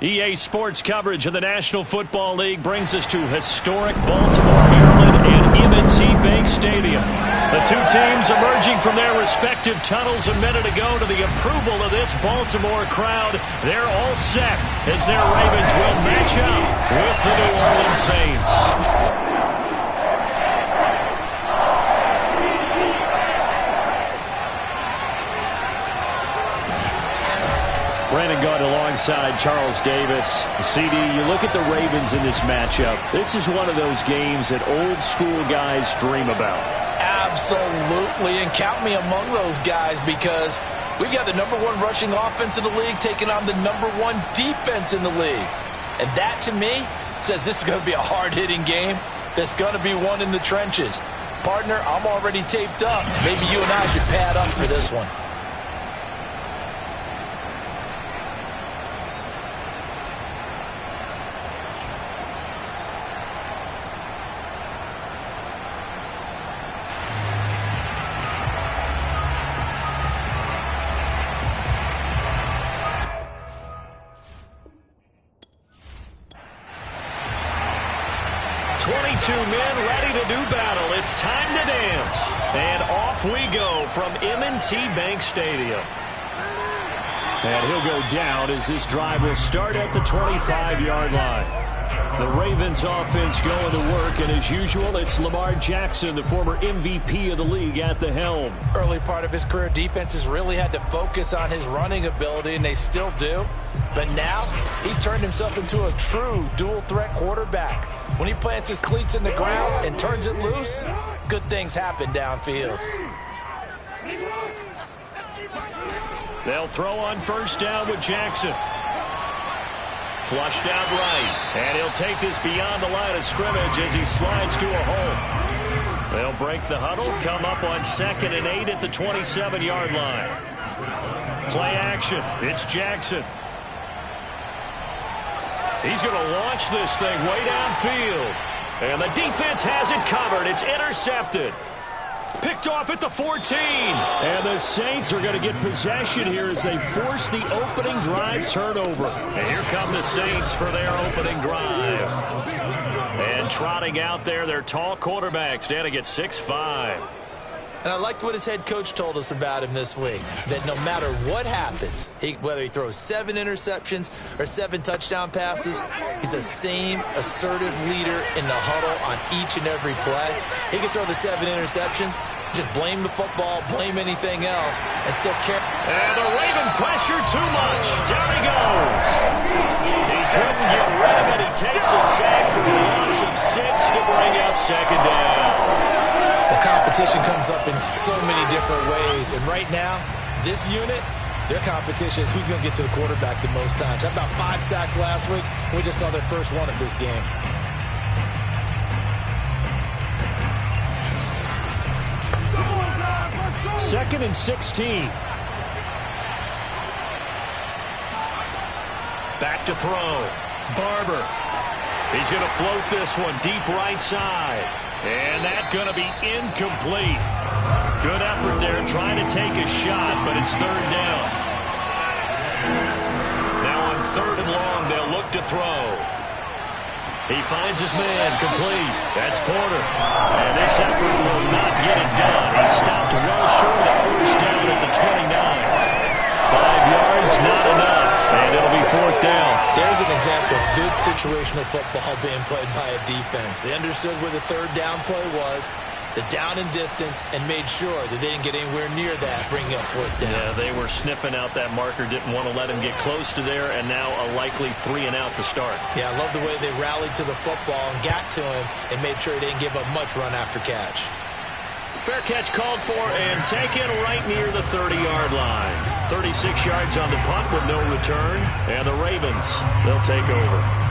EA Sports coverage of the National Football League brings us to historic Baltimore, Maryland, and M&T Bank Stadium. The two teams emerging from their respective tunnels a minute ago to the approval of this Baltimore crowd. They're all set as their Ravens will match up with the New Orleans Saints. Brandon Gaunt alongside Charles Davis. CD, you look at the Ravens in this matchup. This is one of those games that old school guys dream about. Absolutely, and count me among those guys because we got the #1 rushing offense in the league taking on the #1 defense in the league. And that, to me, says this is going to be a hard-hitting game that's going to be won in the trenches. Partner, I'm already taped up. Maybe you and I should pad up for this one. Men ready to do battle. It's time to dance. And off we go from M&T Bank Stadium. And he'll go down as this drive will start at the 25-yard line. The Ravens offense going to work, and as usual, it's Lamar Jackson, the former MVP of the league, at the helm. Early part of his career, defenses really had to focus on his running ability, and they still do. But now, he's turned himself into a true dual-threat quarterback. When he plants his cleats in the ground and turns it loose, good things happen downfield. They'll throw on first down with Jackson. Flushed out right, and he'll take this beyond the line of scrimmage as he slides to a hole. They'll break the huddle, come up on 2nd and 8 at the 27-yard line. Play action. It's Jackson. He's going to launch this thing way downfield. And the defense has it covered. It's intercepted. Picked off at the 14. And the Saints are going to get possession here as they force the opening drive turnover. And here come the Saints for their opening drive. And trotting out there, their tall quarterback standing at 6'5". And I liked what his head coach told us about him this week, that no matter what happens, whether he throws 7 interceptions or 7 touchdown passes, he's the same assertive leader in the huddle on each and every play. He can throw the 7 interceptions, just blame the football, blame anything else, and still care. And the Raven pressure too much. Down he goes. He couldn't get rid of it. He takes a sack for a loss of 6 to bring up 2nd down. The competition comes up in so many different ways. And right now, this unit, their competition is who's going to get to the quarterback the most times. How about 5 sacks last week? We just saw their first one of this game. Second and 16. Back to throw. Barber. He's going to float this one deep right side. And that's going to be incomplete. Good effort there trying to take a shot, but it's 3rd down. Now on 3rd and long, they'll look to throw. He finds his man, complete. That's Porter. And this effort will not get it done. He stopped well short of the first down at the 29. 5 yards, not enough. And it'll be 4th down. There's an example of good situational football being played by a defense. They understood where the 3rd down play was, the down and distance, and made sure that they didn't get anywhere near that, bringing up 4th down. Yeah, they were sniffing out that marker, didn't want to let him get close to there, and now a likely 3 and out to start. Yeah, I love the way they rallied to the football and got to him and made sure he didn't give up much run after catch. Fair catch called for and taken right near the 30-yard line. 36 yards on the punt with no return. And the Ravens, they'll take over.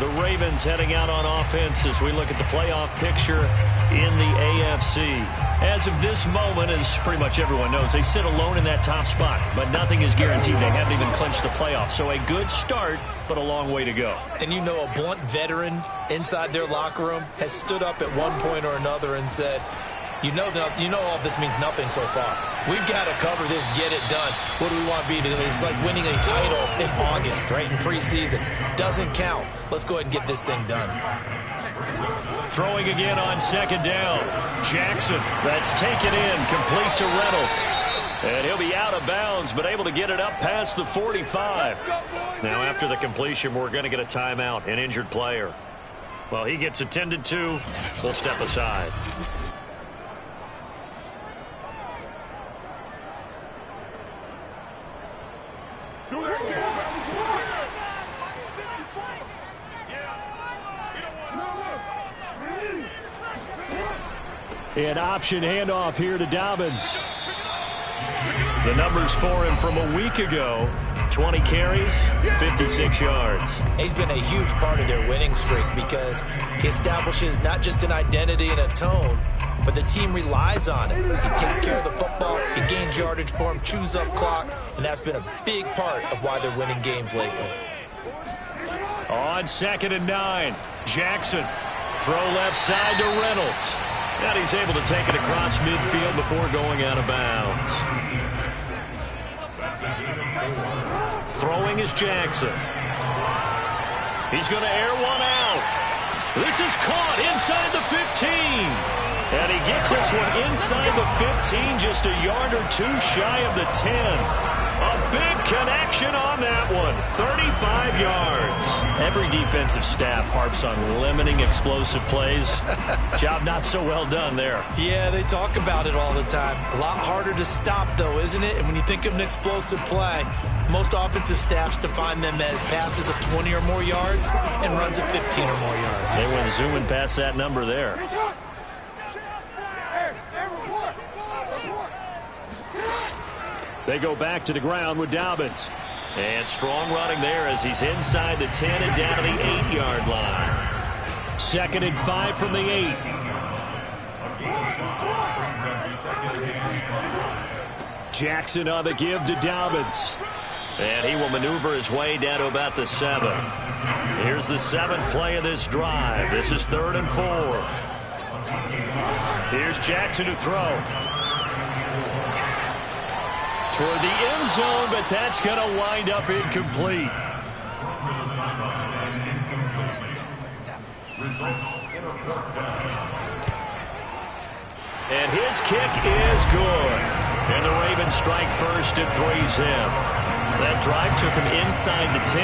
The Ravens heading out on offense as we look at the playoff picture in the AFC. As of this moment, as pretty much everyone knows, they sit alone in that top spot. But nothing is guaranteed. They haven't even clinched the playoffs. So a good start, but a long way to go. And you know, a blunt veteran inside their locker room has stood up at one point or another and said, You know all this means nothing so far. We've got to cover this, get it done. What do we want to be? It's like winning a title in August, right, in preseason. Doesn't count. Let's go ahead and get this thing done. Throwing again on second down. Jackson, that's taken in, complete to Reynolds. And he'll be out of bounds, but able to get it up past the 45. Now, after the completion, we're going to get a timeout, an injured player. Well, he gets attended to. We'll step aside. An option handoff here to Dobbins. The numbers for him from a week ago: 20 carries, 56 yards. He's been a huge part of their winning streak because he establishes not just an identity and a tone, but the team relies on it. He takes care of the football, he gains yardage for him, chews up clock, and that's been a big part of why they're winning games lately. On 2nd and 9, Jackson. Throw left side to Reynolds. And he's able to take it across midfield before going out of bounds. Throwing is Jackson. He's going to air one out. This is caught inside the 15. And he gets this one inside the 15, just a yard or two shy of the 10. A big connection on that one. 35 yards. Every defensive staff harps on limiting explosive plays. Job not so well done there. Yeah, they talk about it all the time. A lot harder to stop, though, isn't it? And when you think of an explosive play, most offensive staffs define them as passes of 20 or more yards and runs of 15 or more yards. They went zooming past that number there. They go back to the ground with Dobbins. And strong running there as he's inside the 10 and down to the 8-yard line. 2nd and 5 from the 8. Jackson on the give to Dobbins. And he will maneuver his way down to about the 7. Here's the 7th play of this drive. This is 3rd and 4. Here's Jackson to throw. Toward the end zone, but that's going to wind up incomplete. And his kick is good. And the Ravens strike first and 3's in. That drive took him inside the 10.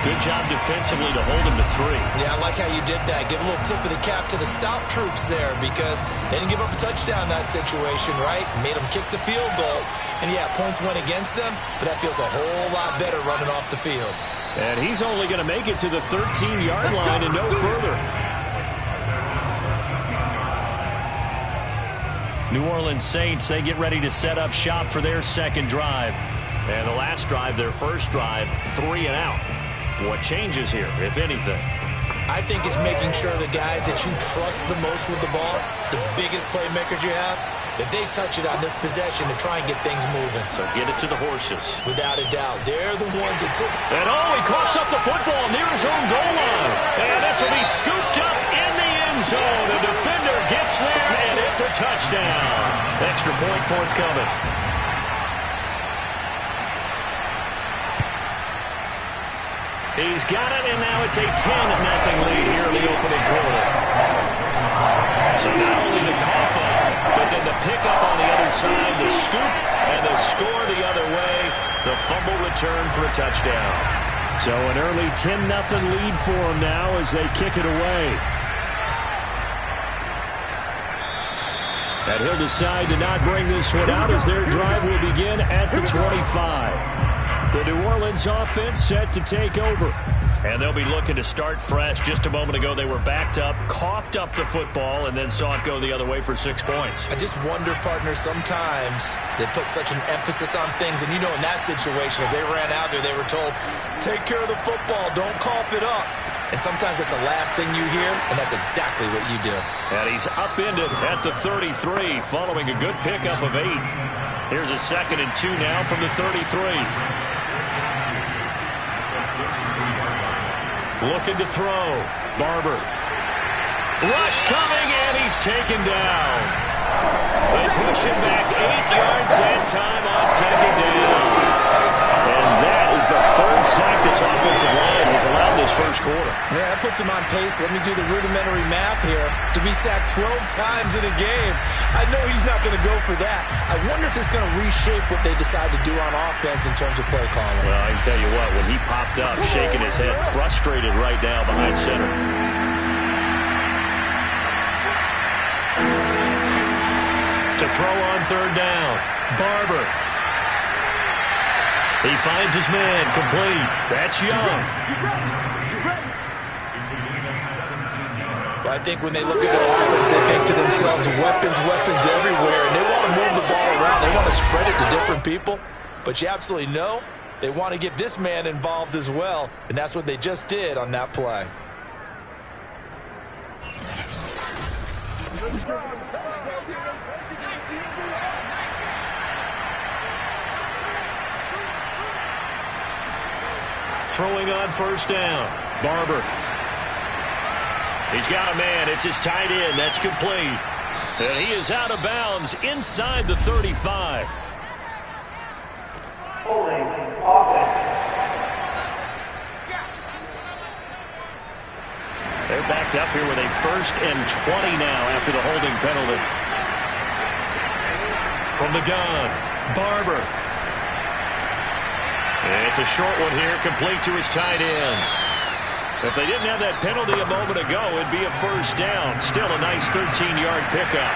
Good job defensively to hold him to 3. Yeah, I like how you did that. Give a little tip of the cap to the stop troops there because they didn't give up a touchdown in that situation, right? Made them kick the field goal. And, yeah, points went against them, but that feels a whole lot better running off the field. And he's only going to make it to the 13-yard line and no further. New Orleans Saints, they get ready to set up shop for their second drive. And the last drive, their first drive, 3 and out. What changes here, if anything? I think it's making sure the guys that you trust the most with the ball, the biggest playmakers you have, that they touch it on this possession to try and get things moving. So get it to the horses. Without a doubt. They're the ones that took. And he coughs up the football near his own goal line. And this will be scooped up in the end zone. The defender gets there, and it's a touchdown. Extra point forthcoming. He's got it, and now it's a 10-0 lead here in the opening quarter. So not only the cough up, but then the pickup on the other side, the scoop, and the score the other way. The fumble return for a touchdown. So an early 10-0 lead for them now as they kick it away. And he'll decide to not bring this one out as their drive will begin at the 25. The New Orleans offense set to take over. And they'll be looking to start fresh. Just a moment ago, they were backed up, coughed up the football, and then saw it go the other way for 6 points. I just wonder, partner, sometimes they put such an emphasis on things. And, you know, in that situation, as they ran out there, they were told, take care of the football, don't cough it up. And sometimes that's the last thing you hear, and that's exactly what you do. And he's upended at the 33, following a good pickup of 8. Here's a 2nd and 2 now from the 33. Looking to throw. Barber. Rush coming, and he's taken down. pushing back 8 yards that time on second down. And that is the third sack this offensive line has allowed this first quarter. Yeah, that puts him on pace. Let me do the rudimentary math here. To be sacked 12 times in a game, I know he's not going to go for that. I wonder if it's going to reshape what they decide to do on offense in terms of play calling. Well, I can tell you what, when he popped up, shaking his head, frustrated right now behind center. To throw on third down, Barber. He finds his man, complete. That's Young. Well, I think when they look at their offense, they think to themselves, weapons everywhere, and they want to move the ball around. They want to spread it to different people, but you absolutely know they want to get this man involved as well, and that's what they just did on that play. Throwing on first down, Barber. He's got a man. It's his tight end. That's complete. And he is out of bounds inside the 35. Holding offense. They're backed up here with a 1st and 20 now after the holding penalty. From the gun, Barber. And it's a short one here, complete to his tight end. If they didn't have that penalty a moment ago, it'd be a first down. Still a nice 13-yard pickup.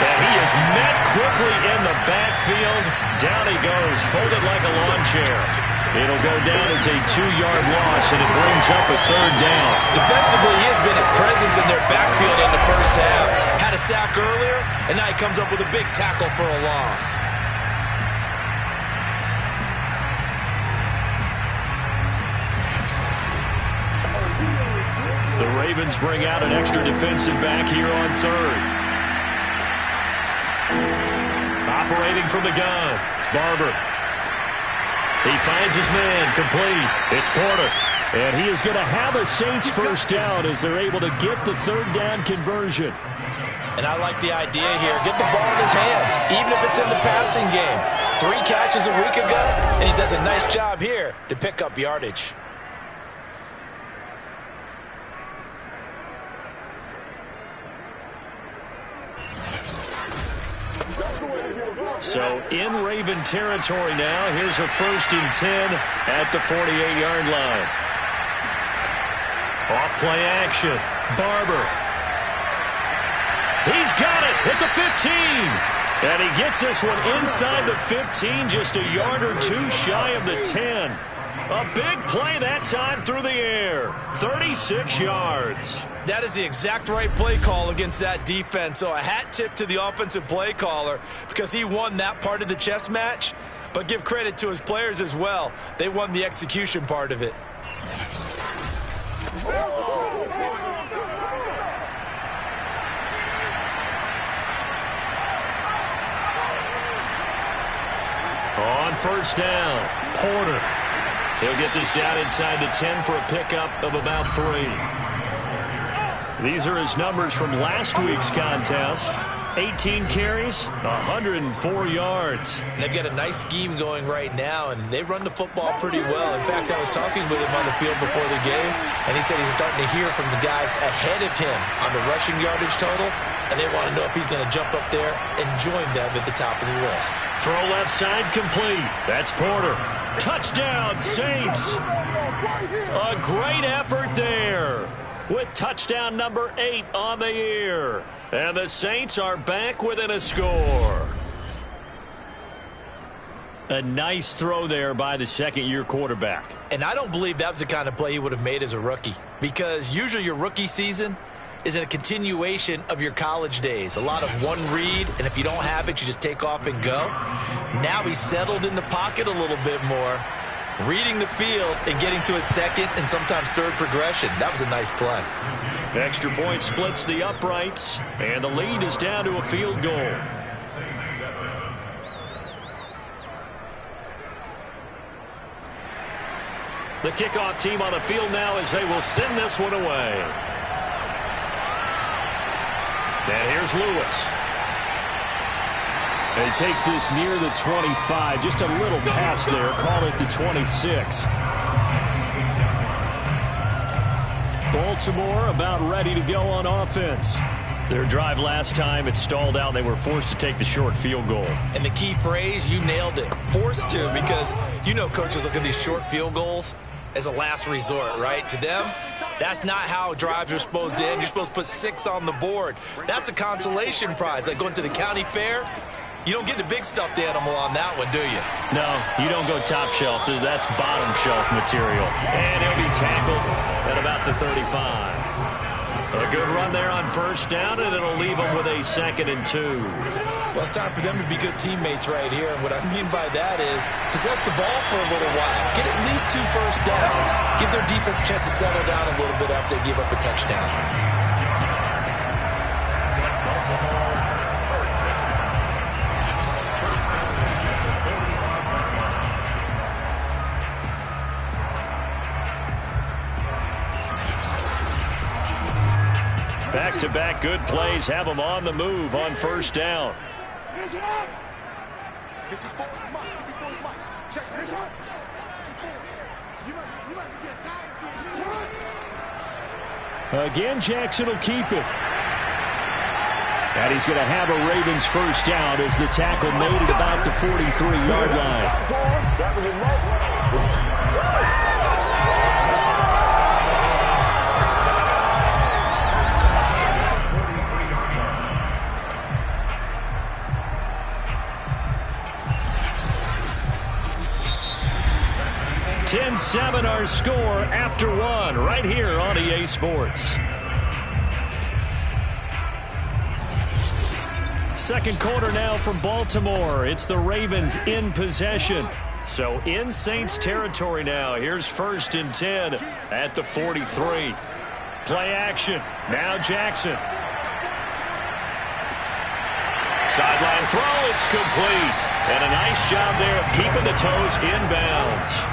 And he is met quickly in the backfield. Down he goes, folded like a lawn chair. It'll go down as a 2-yard loss, and it brings up a third down. Defensively, he has been a presence in their backfield in the first half. Had a sack earlier, and now he comes up with a big tackle for a loss. The Ravens bring out an extra defensive back here on third. Operating from the gun, Barber. He finds his man, complete. It's Porter. And he is going to have a Saints first down as they're able to get the third down conversion. And I like the idea here. Get the ball in his hands, even if it's in the passing game. 3 catches a week ago, and he does a nice job here to pick up yardage. So in Raven territory now. Here's a 1st and 10 at the 48-yard line. Off play action. Barber. He's got it at the 15. And he gets this one inside the 15, just a yard or 2 shy of the 10. A big play that time through the air. 36 yards. That is the exact right play call against that defense. So a hat tip to the offensive play caller because he won that part of the chess match. But give credit to his players as well. They won the execution part of it. On first down, Porter. He'll get this down inside the 10 for a pickup of about 3. These are his numbers from last week's contest. 18 carries, 104 yards. And they've got a nice scheme going right now, and they run the football pretty well. In fact, I was talking with him on the field before the game, and he said he's starting to hear from the guys ahead of him on the rushing yardage total, and they want to know if he's going to jump up there and join them at the top of the list. Throw left side complete. That's Porter. Touchdown, Saints. A great effort there with touchdown number 8 on the year. And the Saints are back within a score. A nice throw there by the second-year quarterback. And I don't believe that was the kind of play he would have made as a rookie, because usually your rookie season is a continuation of your college days. A lot of one read, and if you don't have it, you just take off and go. Now he's settled in the pocket a little bit more, reading the field and getting to his second and sometimes third progression. That was a nice play. Extra point splits the uprights, and the lead is down to a field goal. The kickoff team on the field now as they will send this one away. And here's Lewis. And he takes this near the 25. Just a little pass there. Call it the 26. Baltimore about ready to go on offense. Their drive last time, it stalled out. They were forced to take the short field goal. And the key phrase, you nailed it. Forced to, because you know coaches look at these short field goals as a last resort, right? To them, that's not how drives are supposed to end. You're supposed to put 6 on the board. That's a consolation prize. Like going to the county fair, you don't get the big stuffed animal on that one, do you? No, you don't go top shelf. That's bottom shelf material. And he'll be tackled at about the 35. A good run there on first down, and it'll leave them with a 2nd and 2. Well, it's time for them to be good teammates right here. And what I mean by that is possess the ball for a little while. Get at least 2 first downs. Give their defense a chance to settle down a little bit after they give up a touchdown. Back-to-back good plays have them on the move on first down. Again, Jackson will keep it. And he's going to have a Ravens first down as the tackle made at about the 43-yard line. 10-7 our score after 1 right here on EA Sports. Second quarter now from Baltimore. It's the Ravens in possession. So in Saints territory now. Here's 1st and 10 at the 43. Play action. Now Jackson. Sideline throw. It's complete. And a nice job there of keeping the toes inbounds.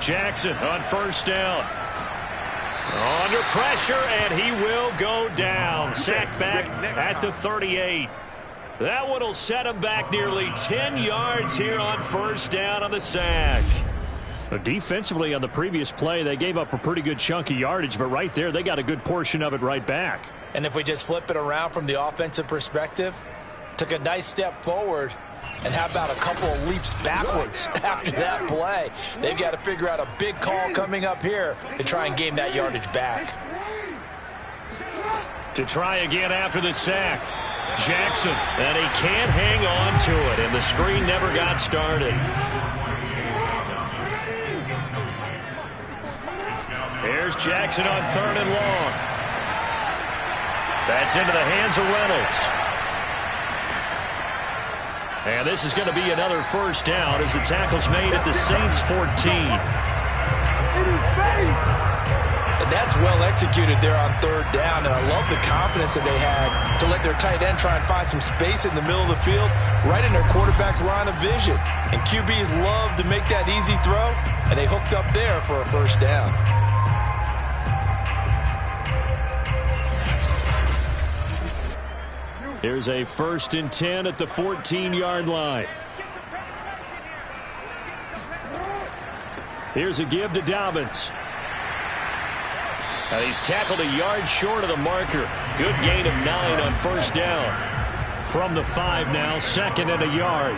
Jackson on first down. Under pressure, and he will go down. Sacked back at the 38. That one will set him back nearly 10 yards here on first down on the sack. Defensively on the previous play, they gave up a pretty good chunk of yardage, but right there, they got a good portion of it right back. And if we just flip it around from the offensive perspective, took a nice step forward, and how about a couple of leaps backwards after that play? They've got to figure out a big call coming up here to try and gain that yardage back. To try again after the sack. Jackson, and he can't hang on to it, and the screen never got started. Here's Jackson on 3rd and long. That's into the hands of Reynolds. And this is going to be another first down as the tackle's made at the Saints 14. And that's well executed there on 3rd down. And I love the confidence that they had to let their tight end try and find some space in the middle of the field, right in their quarterback's line of vision. And QBs love to make that easy throw, and they hooked up there for a first down. Here's a 1st and 10 at the 14-yard line. Here's a give to Dobbins. And he's tackled a yard short of the marker. Good gain of 9 on first down. From the 5 now, 2nd and a yard.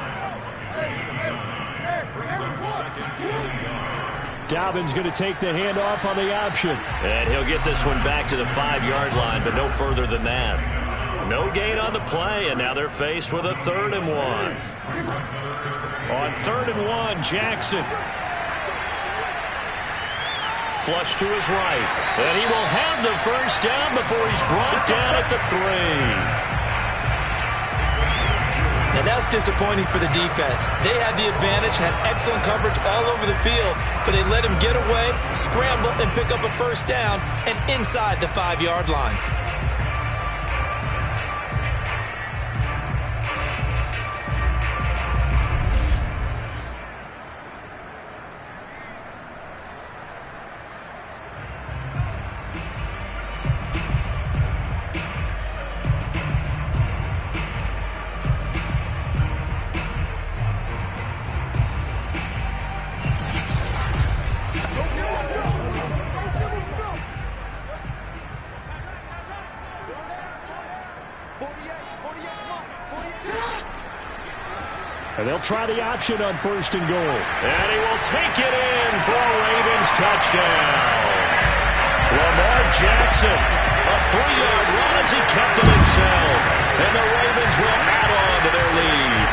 Dobbins going to take the handoff on the option. And he'll get this one back to the 5-yard line, but no further than that. No gain on the play, and now they're faced with a 3rd and 1. On 3rd and 1, Jackson. Flush to his right. And he will have the first down before he's brought down at the 3. Now that's disappointing for the defense. They had the advantage, had excellent coverage all over the field, but they let him get away, scramble, and pick up a first down, and inside the 5-yard line. And they'll try the option on 1st and goal. And he will take it in for a Ravens touchdown. Lamar Jackson, a 3-yard run as he kept it himself. And the Ravens will add on to their lead.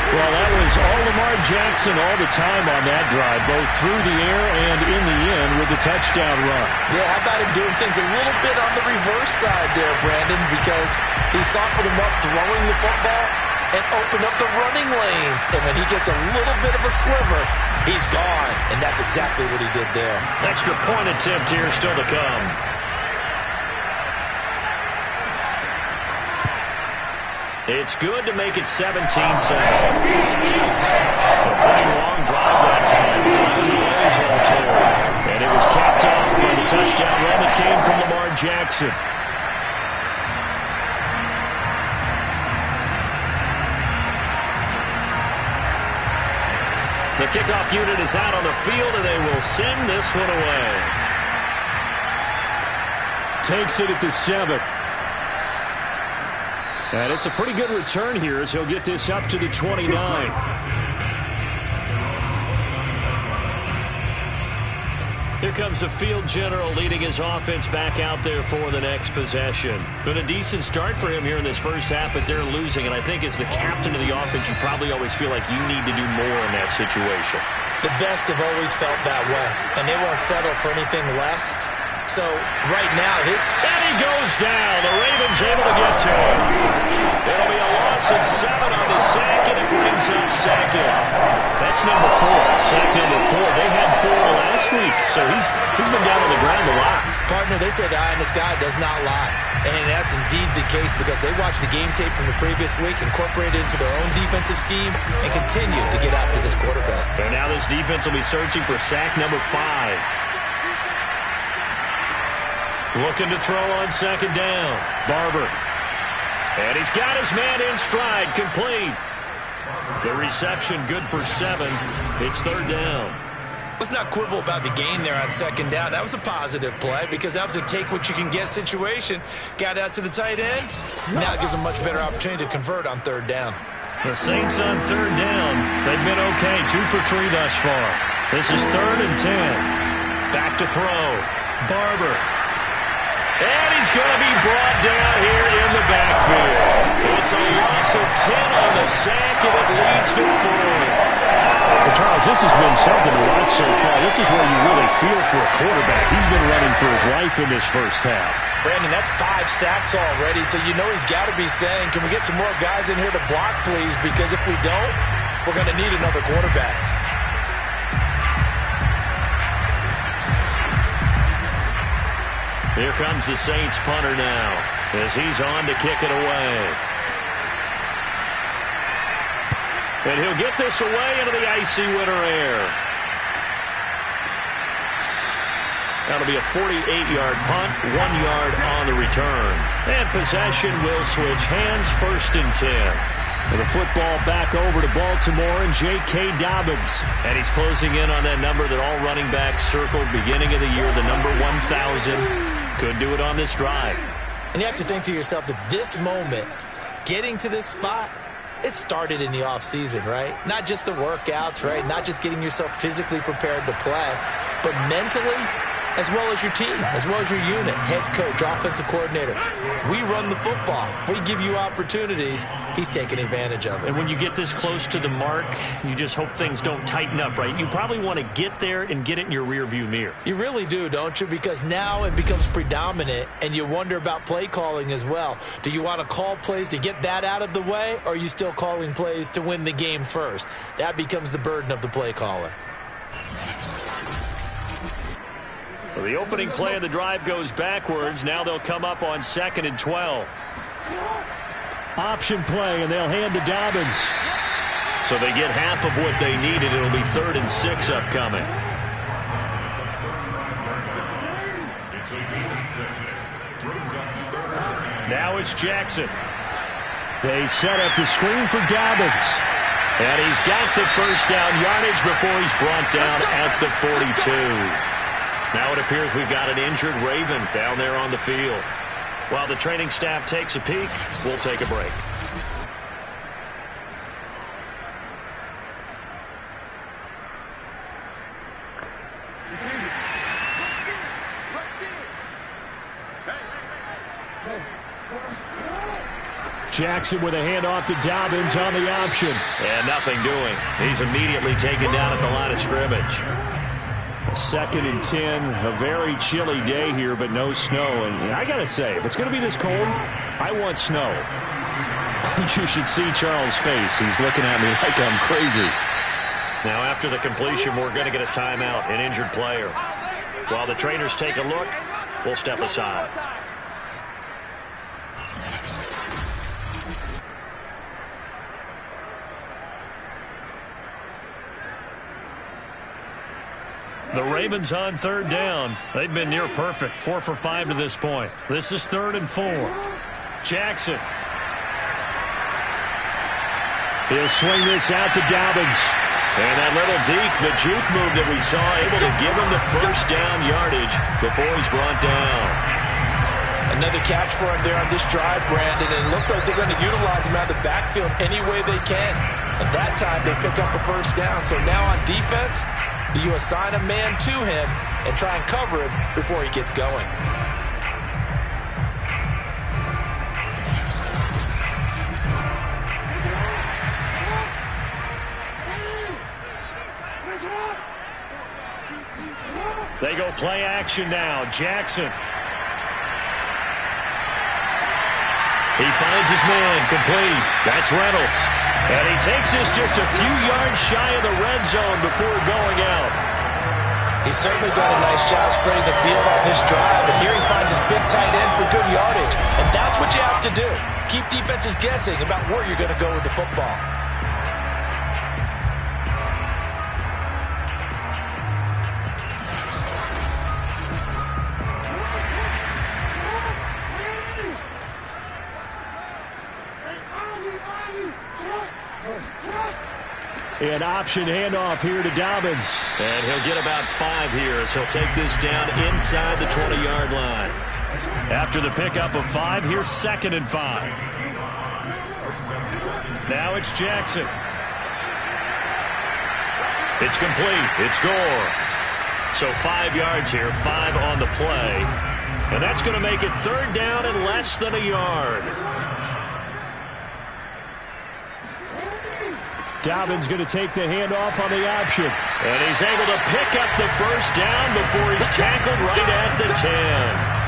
Well, that was all Lamar Jackson all the time on that drive, both through the air and in the end with the touchdown run. Yeah, how about him doing things a little bit on the reverse side there, Brandon, because he softened him up throwing the football and opened up the running lanes. And when he gets a little bit of a sliver, he's gone. And that's exactly what he did there. Extra point attempt here still to come. It's good to make it 17-7. A pretty long drive that time. 11 plays all told. And it was capped off by the touchdown run that came from Lamar Jackson. The kickoff unit is out on the field, and they will send this one away. Takes it at the 7. And it's a pretty good return here as he'll get this up to the 29. Here comes the field general leading his offense back out there for the next possession. Been a decent start for him here in this first half, but they're losing. And I think as the captain of the offense, you probably always feel like you need to do more in that situation. The best have always felt that way, and they won't settle for anything less. So right now, and he goes down. The Ravens able to get to him. It'll be a loss of 7 on the sack, and it brings up second. That's number 4. Sack number 4. They had 4 last week, so he's been down on the ground a lot. Partner, they say the eye in the sky does not lie. And that's indeed the case because they watched the game tape from the previous week, incorporated it into their own defensive scheme, and continued to get after this quarterback. And now this defense will be searching for sack number 5. Looking to throw on 2nd down. Barber. And he's got his man in stride. Complete. The reception good for 7. It's 3rd down. Let's not quibble about the gain there on 2nd down. That was a positive play because that was a take-what-you-can-get situation. Got out to the tight end. Now it gives them a much better opportunity to convert on 3rd down. The Saints on 3rd down. They've been okay. 2 for 3 thus far. This is 3rd and 10. Back to throw. Barber. And he's going to be brought down here in the backfield. It's a loss of 10 on the sack, and it leads to 4th. Well, Charles, this has been something to watch so far. This is where you really feel for a quarterback. He's been running for his life in this first half. Brandon, that's 5 sacks already, so you know he's got to be saying, can we get some more guys in here to block, please? Because if we don't, we're going to need another quarterback. Here comes the Saints punter now as he's on to kick it away. And he'll get this away into the icy winter air. That'll be a 48-yard punt, 1 yard on the return. And possession will switch hands, 1st and 10. And the football back over to Baltimore and J.K. Dobbins. And he's closing in on that number that all running backs circled beginning of the year, the number 1,000. Could do it on this drive. And you have to think to yourself that this moment, getting to this spot, it started in the offseason, right? Not just the workouts, right? Not just getting yourself physically prepared to play, but mentally, as well as your team, as well as your unit, head coach, offensive coordinator. We run the football. We give you opportunities. He's taking advantage of it. And when you get this close to the mark, you just hope things don't tighten up, right? You probably want to get there and get it in your rearview mirror. You really do, don't you? Because now it becomes predominant, and you wonder about play calling as well. Do you want to call plays to get that out of the way, or are you still calling plays to win the game first? That becomes the burden of the play caller. So the opening play of the drive goes backwards. Now they'll come up on 2nd and 12. Option play, and they'll hand to Dobbins. So they get half of what they needed. It'll be 3rd and 6 upcoming. Now it's Jackson. They set up the screen for Dobbins. And he's got the first down yardage before he's brought down at the 42. Now it appears we've got an injured Raven down there on the field. While the training staff takes a peek, we'll take a break. Jackson with a handoff to Dobbins on the option. And nothing doing. He's immediately taken down at the line of scrimmage. 2nd and 10, a very chilly day here, but no snow. And I got to say, if it's going to be this cold, I want snow. You should see Charles' face. He's looking at me like I'm crazy. Now, after the completion, we're going to get a timeout, an injured player. While the trainers take a look, we'll step aside. The Ravens on 3rd down. They've been near perfect, 4 for 5 to this point. This is 3rd and 4. Jackson. He'll swing this out to Dobbins. And that little deke, the juke move that we saw, able to give him the first down yardage before he's brought down. Another catch for him there on this drive, Brandon, and it looks like they're going to utilize him out of the backfield any way they can. And that time they pick up a first down. So now on defense, do you assign a man to him and try and cover him before he gets going? They go play action now. Jackson. He finds his man, complete. That's Reynolds. And he takes this just a few yards shy of the red zone before going out. He's certainly done a nice job spreading the field on this drive, and here he finds his big tight end for good yardage. And that's what you have to do. Keep defenses guessing about where you're going to go with the football. An option handoff here to Dobbins. And he'll get about 5 here as he'll take this down inside the 20-yard line. After the pickup of 5, here's 2nd and 5. Now it's Jackson. It's complete. It's Gore. So 5 yards here, 5 on the play. And that's going to make it 3rd down and less than a yard. Dobbins going to take the handoff on the option. And he's able to pick up the first down before he's tackled right at the 10.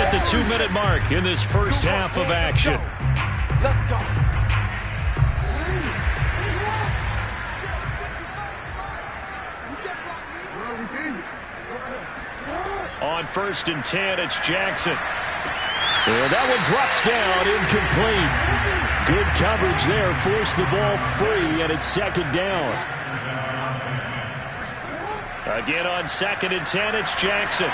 The 2-minute mark in this first half of action. Let's go. On 1st and 10, it's Jackson. And that one drops down, incomplete. Good coverage there, forced the ball free, and it's 2nd down. Again on 2nd and 10, it's Jackson.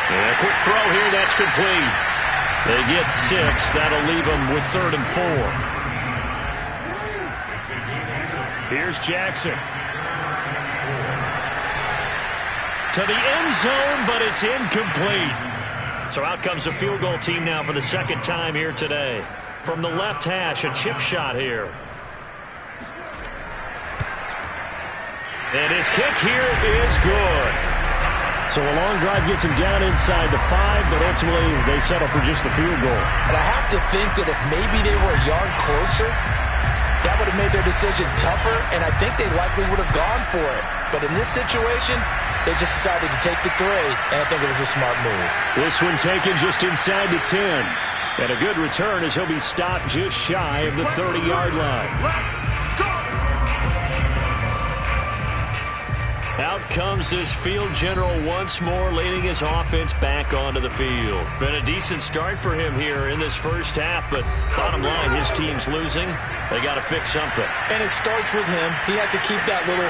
And a quick throw here, that's complete. They get 6. That'll leave them with 3rd and 4. Here's Jackson. To the end zone, but it's incomplete. So out comes the field goal team now for the 2nd time here today. From the left hash, a chip shot here. And his kick here is good. So a long drive gets him down inside the 5, but ultimately they settle for just the field goal. And I have to think that if maybe they were a yard closer, that would have made their decision tougher, and I think they likely would have gone for it. But in this situation, they just decided to take the 3, and I think it was a smart move. This one taken just inside the 10. And a good return as he'll be stopped just shy of the 30-yard line. Out comes this field general once more, leading his offense back onto the field. Been a decent start for him here in this first half, but bottom line, his team's losing. They got to fix something. And it starts with him. He has to keep that little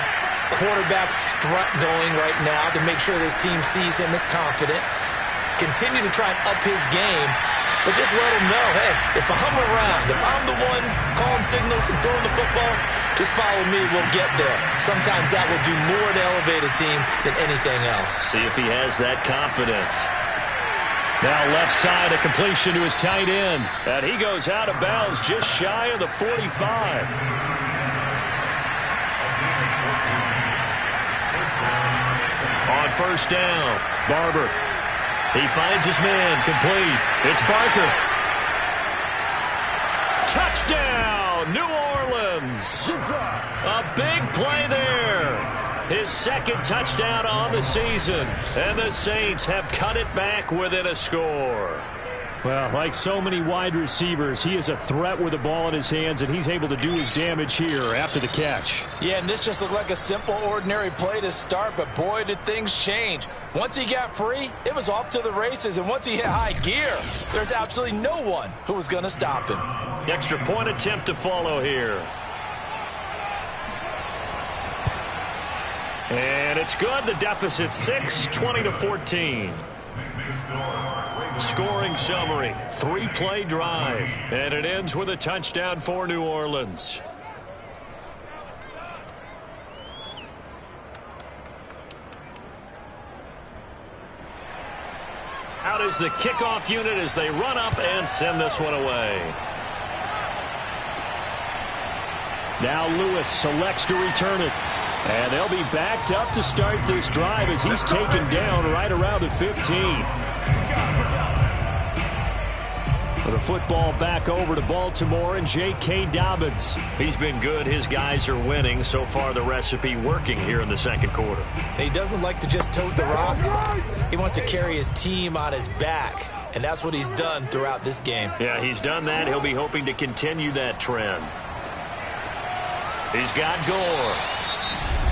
quarterback strut going right now to make sure his team sees him as confident. Continue to try and up his game, but just let him know, hey, if I'm around, if I'm the one calling signals and throwing the football, just follow me, we'll get there. Sometimes that will do more to elevate a team than anything else. See if he has that confidence. Now left side, a completion to his tight end. And he goes out of bounds just shy of the 45. On first down, Barber. He finds his man, complete. It's Barker. Touchdown, New Orleans. A big play there. His second touchdown on the season. And the Saints have cut it back within a score. Well, like so many wide receivers, he is a threat with the ball in his hands, and he's able to do his damage here after the catch. Yeah, and this just looked like a simple, ordinary play to start, but boy, did things change. Once he got free, it was off to the races, and once he hit high gear, there's absolutely no one who was going to stop him. Extra point attempt to follow here. And it's good. The deficit 6, 20-14. Scoring summary, 3-play drive. And it ends with a touchdown for New Orleans. Out is the kickoff unit as they run up and send this one away. Now Lewis selects to return it. And they'll be backed up to start this drive as he's taken down right around the 15. The football back over to Baltimore and J.K. Dobbins. He's been good. His guys are winning. So far, the recipe working here in the second quarter. He doesn't like to just tote the rock. He wants to carry his team on his back, and that's what he's done throughout this game. Yeah, he's done that. He'll be hoping to continue that trend. He's got Gore.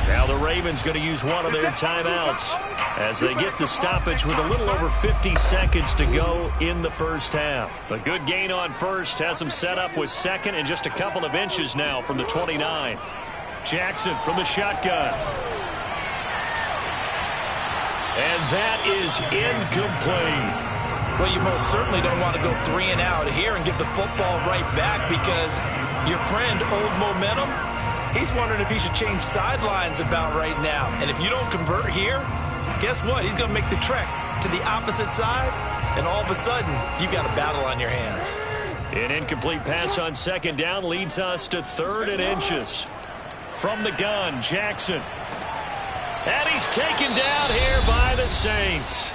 Now the Ravens going to use one of their timeouts as they get the stoppage with a little over 50 seconds to go in the first half. A good gain on first has them set up with second and just a couple of inches now from the 29. Jackson from the shotgun. And that is incomplete. Well, you most certainly don't want to go 3 and out here and give the football right back because your friend, Old Momentum, he's wondering if he should change sidelines about right now. And if you don't convert here, guess what? He's going to make the trek to the opposite side, and all of a sudden, you've got a battle on your hands. An incomplete pass on second down leads us to 3rd and inches. From the gun, Jackson. And he's taken down here by the Saints.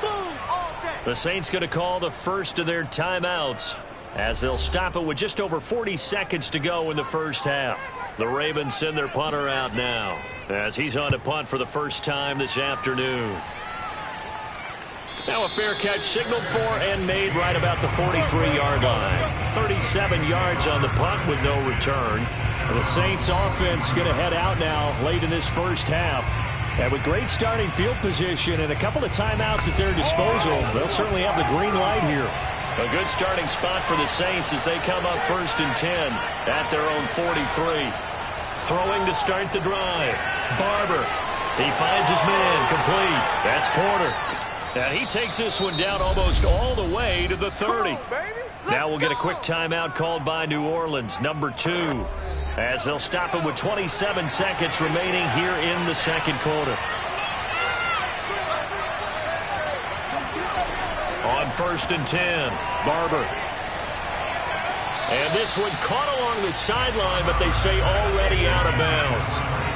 The Saints going to call the first of their timeouts as they'll stop it with just over 40 seconds to go in the first half. The Ravens send their punter out now as he's on to punt for the first time this afternoon. Now a fair catch signaled for and made right about the 43-yard line. 37 yards on the punt with no return. And the Saints offense going to head out now late in this first half. And with great starting field position and a couple of timeouts at their disposal, they'll certainly have the green light here. A good starting spot for the Saints as they come up 1st and 10 at their own 43. Throwing to start the drive. Barber. He finds his man. Complete. That's Porter. And he takes this one down almost all the way to the 30. Now we'll get a quick timeout called by New Orleans, number 2, as they'll stop it with 27 seconds remaining here in the second quarter. On 1st and 10, Barber. And this one caught along the sideline, but they say already out of bounds.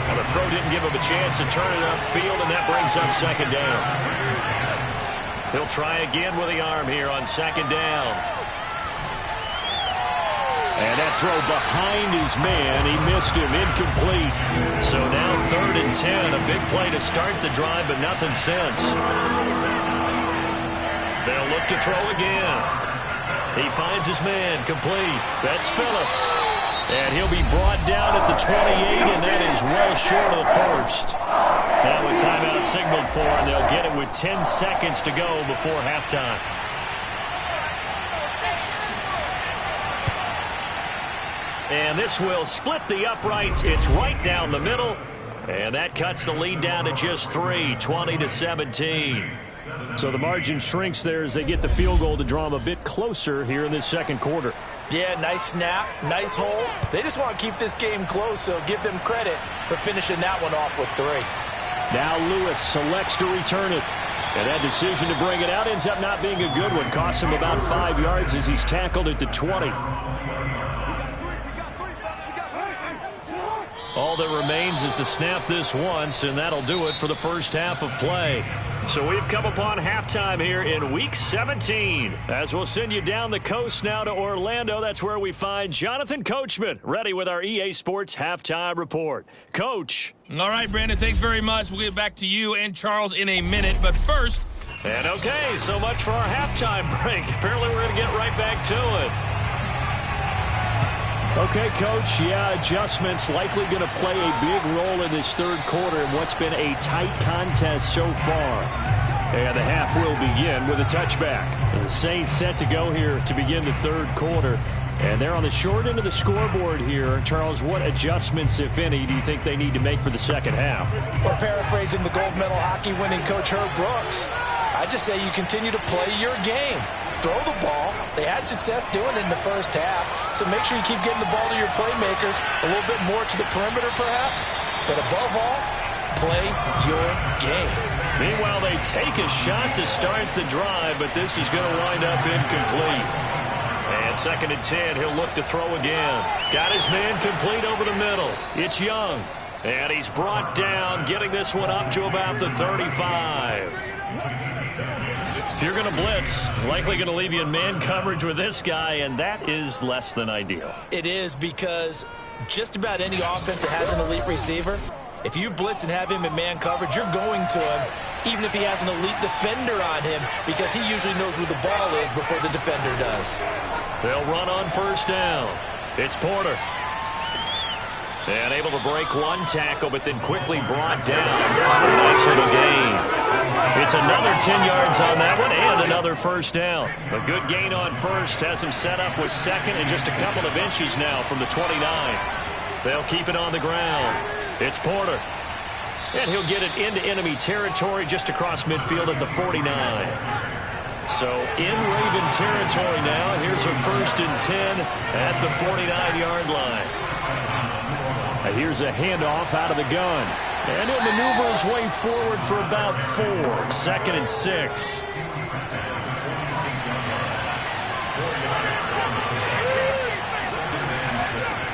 Well, the throw didn't give him a chance to turn it upfield, and that brings up second down. He'll try again with the arm here on second down. And that throw behind his man, he missed him, incomplete. So now 3rd and 10, a big play to start the drive, but nothing since. They'll look to throw again. He finds his man, complete. That's Phillips. And he'll be brought down at the 28, and that is well short of the first. Now a timeout signaled for, and they'll get it with 10 seconds to go before halftime. And this will split the uprights. It's right down the middle. And that cuts the lead down to just 3, 20-17. So the margin shrinks there as they get the field goal to draw them a bit closer here in this second quarter. Yeah, nice snap, nice hold. They just want to keep this game close, so give them credit for finishing that one off with 3. Now Lewis selects to return it. And that decision to bring it out ends up not being a good one. Costs him about 5 yards as he's tackled at the 20. All that remains is to snap this once, and that'll do it for the first half of play. So we've come upon halftime here in Week 17. As we'll send you down the coast now to Orlando, that's where we find Jonathan Coachman, ready with our EA Sports Halftime Report. Coach. All right, Brandon, thanks very much. We'll get back to you and Charles in a minute. But first... And okay, so much for our halftime break. Apparently we're going to get right back to it. Okay, Coach, yeah, adjustments likely going to play a big role in this third quarter in what's been a tight contest so far. And the half will begin with a touchback. And the Saints set to go here to begin the third quarter. And they're on the short end of the scoreboard here. Charles, what adjustments, if any, do you think they need to make for the second half? Well, paraphrasing the gold medal hockey winning coach Herb Brooks, I just say you continue to play your game. Throw the ball. They had success doing it in the first half, so make sure you keep getting the ball to your playmakers, a little bit more to the perimeter perhaps, but above all, play your game. Meanwhile, they take a shot to start the drive, but this is going to wind up incomplete. And 2nd and 10, he'll look to throw again. Got his man complete over the middle. It's Young, and he's brought down, getting this one up to about the 35. If you're going to blitz, likely going to leave you in man coverage with this guy, and that is less than ideal. It is, because just about any offense that has an elite receiver, if you blitz and have him in man coverage, you're going to him, even if he has an elite defender on him, because he usually knows where the ball is before the defender does. They'll run on first down. It's Porter. And able to break one tackle, but then quickly brought down. Nice little gain. It's another 10 yards on that one and another first down. A good gain on first has him set up with 2nd and just a couple of inches now from the 29. They'll keep it on the ground. It's Porter. And he'll get it into enemy territory just across midfield at the 49. So in Raven territory now. Here's a 1st and 10 at the 49-yard line. And here's a handoff out of the gun. And he'll maneuver his way forward for about 4. 2nd and 6.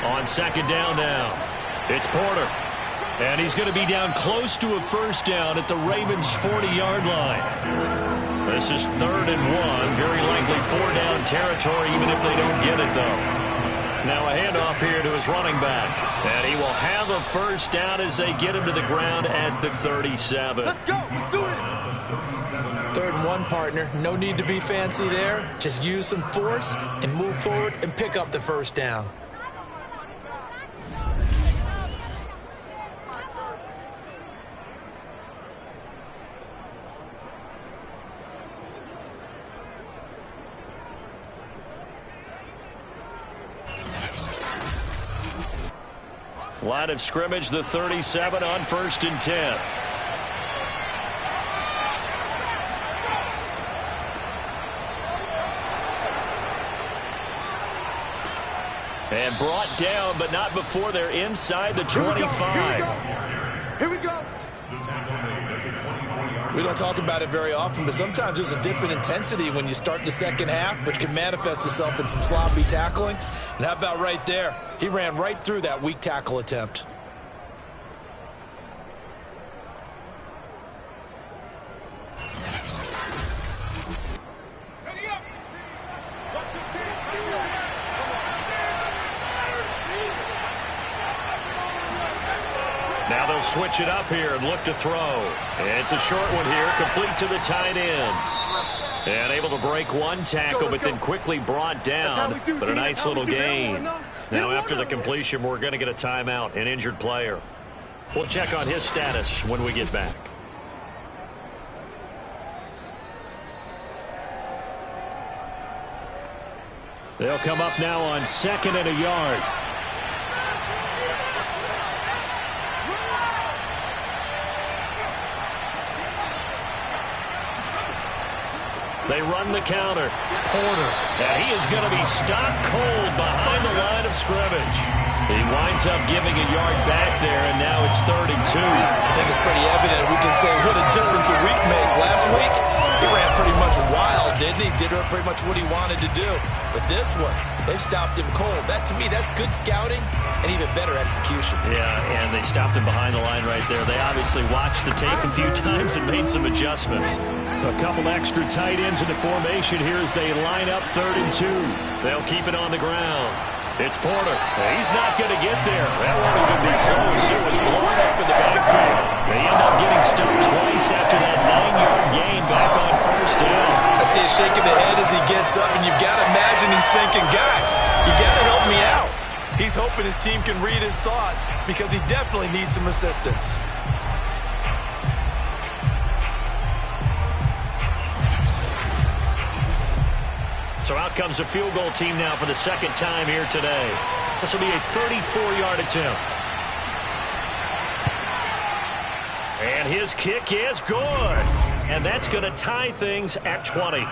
On 2nd down now, it's Porter. And he's going to be down close to a first down at the Ravens' 40-yard line. This is 3rd and 1. Very likely 4-down territory, even if they don't get it, though. Now a handoff here to his running back. And he will have a first down as they get him to the ground at the 37. Let's go. Let's do it. 3rd and 1, partner. No need to be fancy there. Just use some force and move forward and pick up the first down. Line of scrimmage, the 37 on 1st and 10. And brought down, but not before they're inside the 25. Here we go. We don't talk about it very often, but sometimes there's a dip in intensity when you start the second half, which can manifest itself in some sloppy tackling. And how about right there? He ran right through that weak tackle attempt. Now they'll switch it up here and look to throw. And it's a short one here, complete to the tight end. And able to break one tackle, but then quickly brought down. But a nice little gain. Now after the completion, we're going to get a timeout, an injured player. We'll check on his status when we get back. They'll come up now on 2nd and a yard. They run the counter. Porter. And he is going to be stopped cold behind the line of scrimmage. He winds up giving a yard back there, and now it's 3rd and 2. I think it's pretty evident. We can say what a difference a week makes. Last week, he ran pretty much wild, didn't he? Did pretty much what he wanted to do. But this one, they stopped him cold. That, to me, that's good scouting and even better execution. Yeah, and they stopped him behind the line right there. They obviously watched the tape a few times and made some adjustments. A couple extra tight ends into formation here as they line up 3rd and 2. They'll keep it on the ground. It's Porter. He's not going to get there. That won't even be close. It was blown up in the backfield. They end up getting stumped twice after that 9-yard gain back on 1st down. I see a shake of the head as he gets up, and you've got to imagine he's thinking, guys, you got to help me out. He's hoping his team can read his thoughts because he definitely needs some assistance. So out comes a field goal team now for the 2nd time here today. This will be a 34-yard attempt. And his kick is good. And that's going to tie things at 20.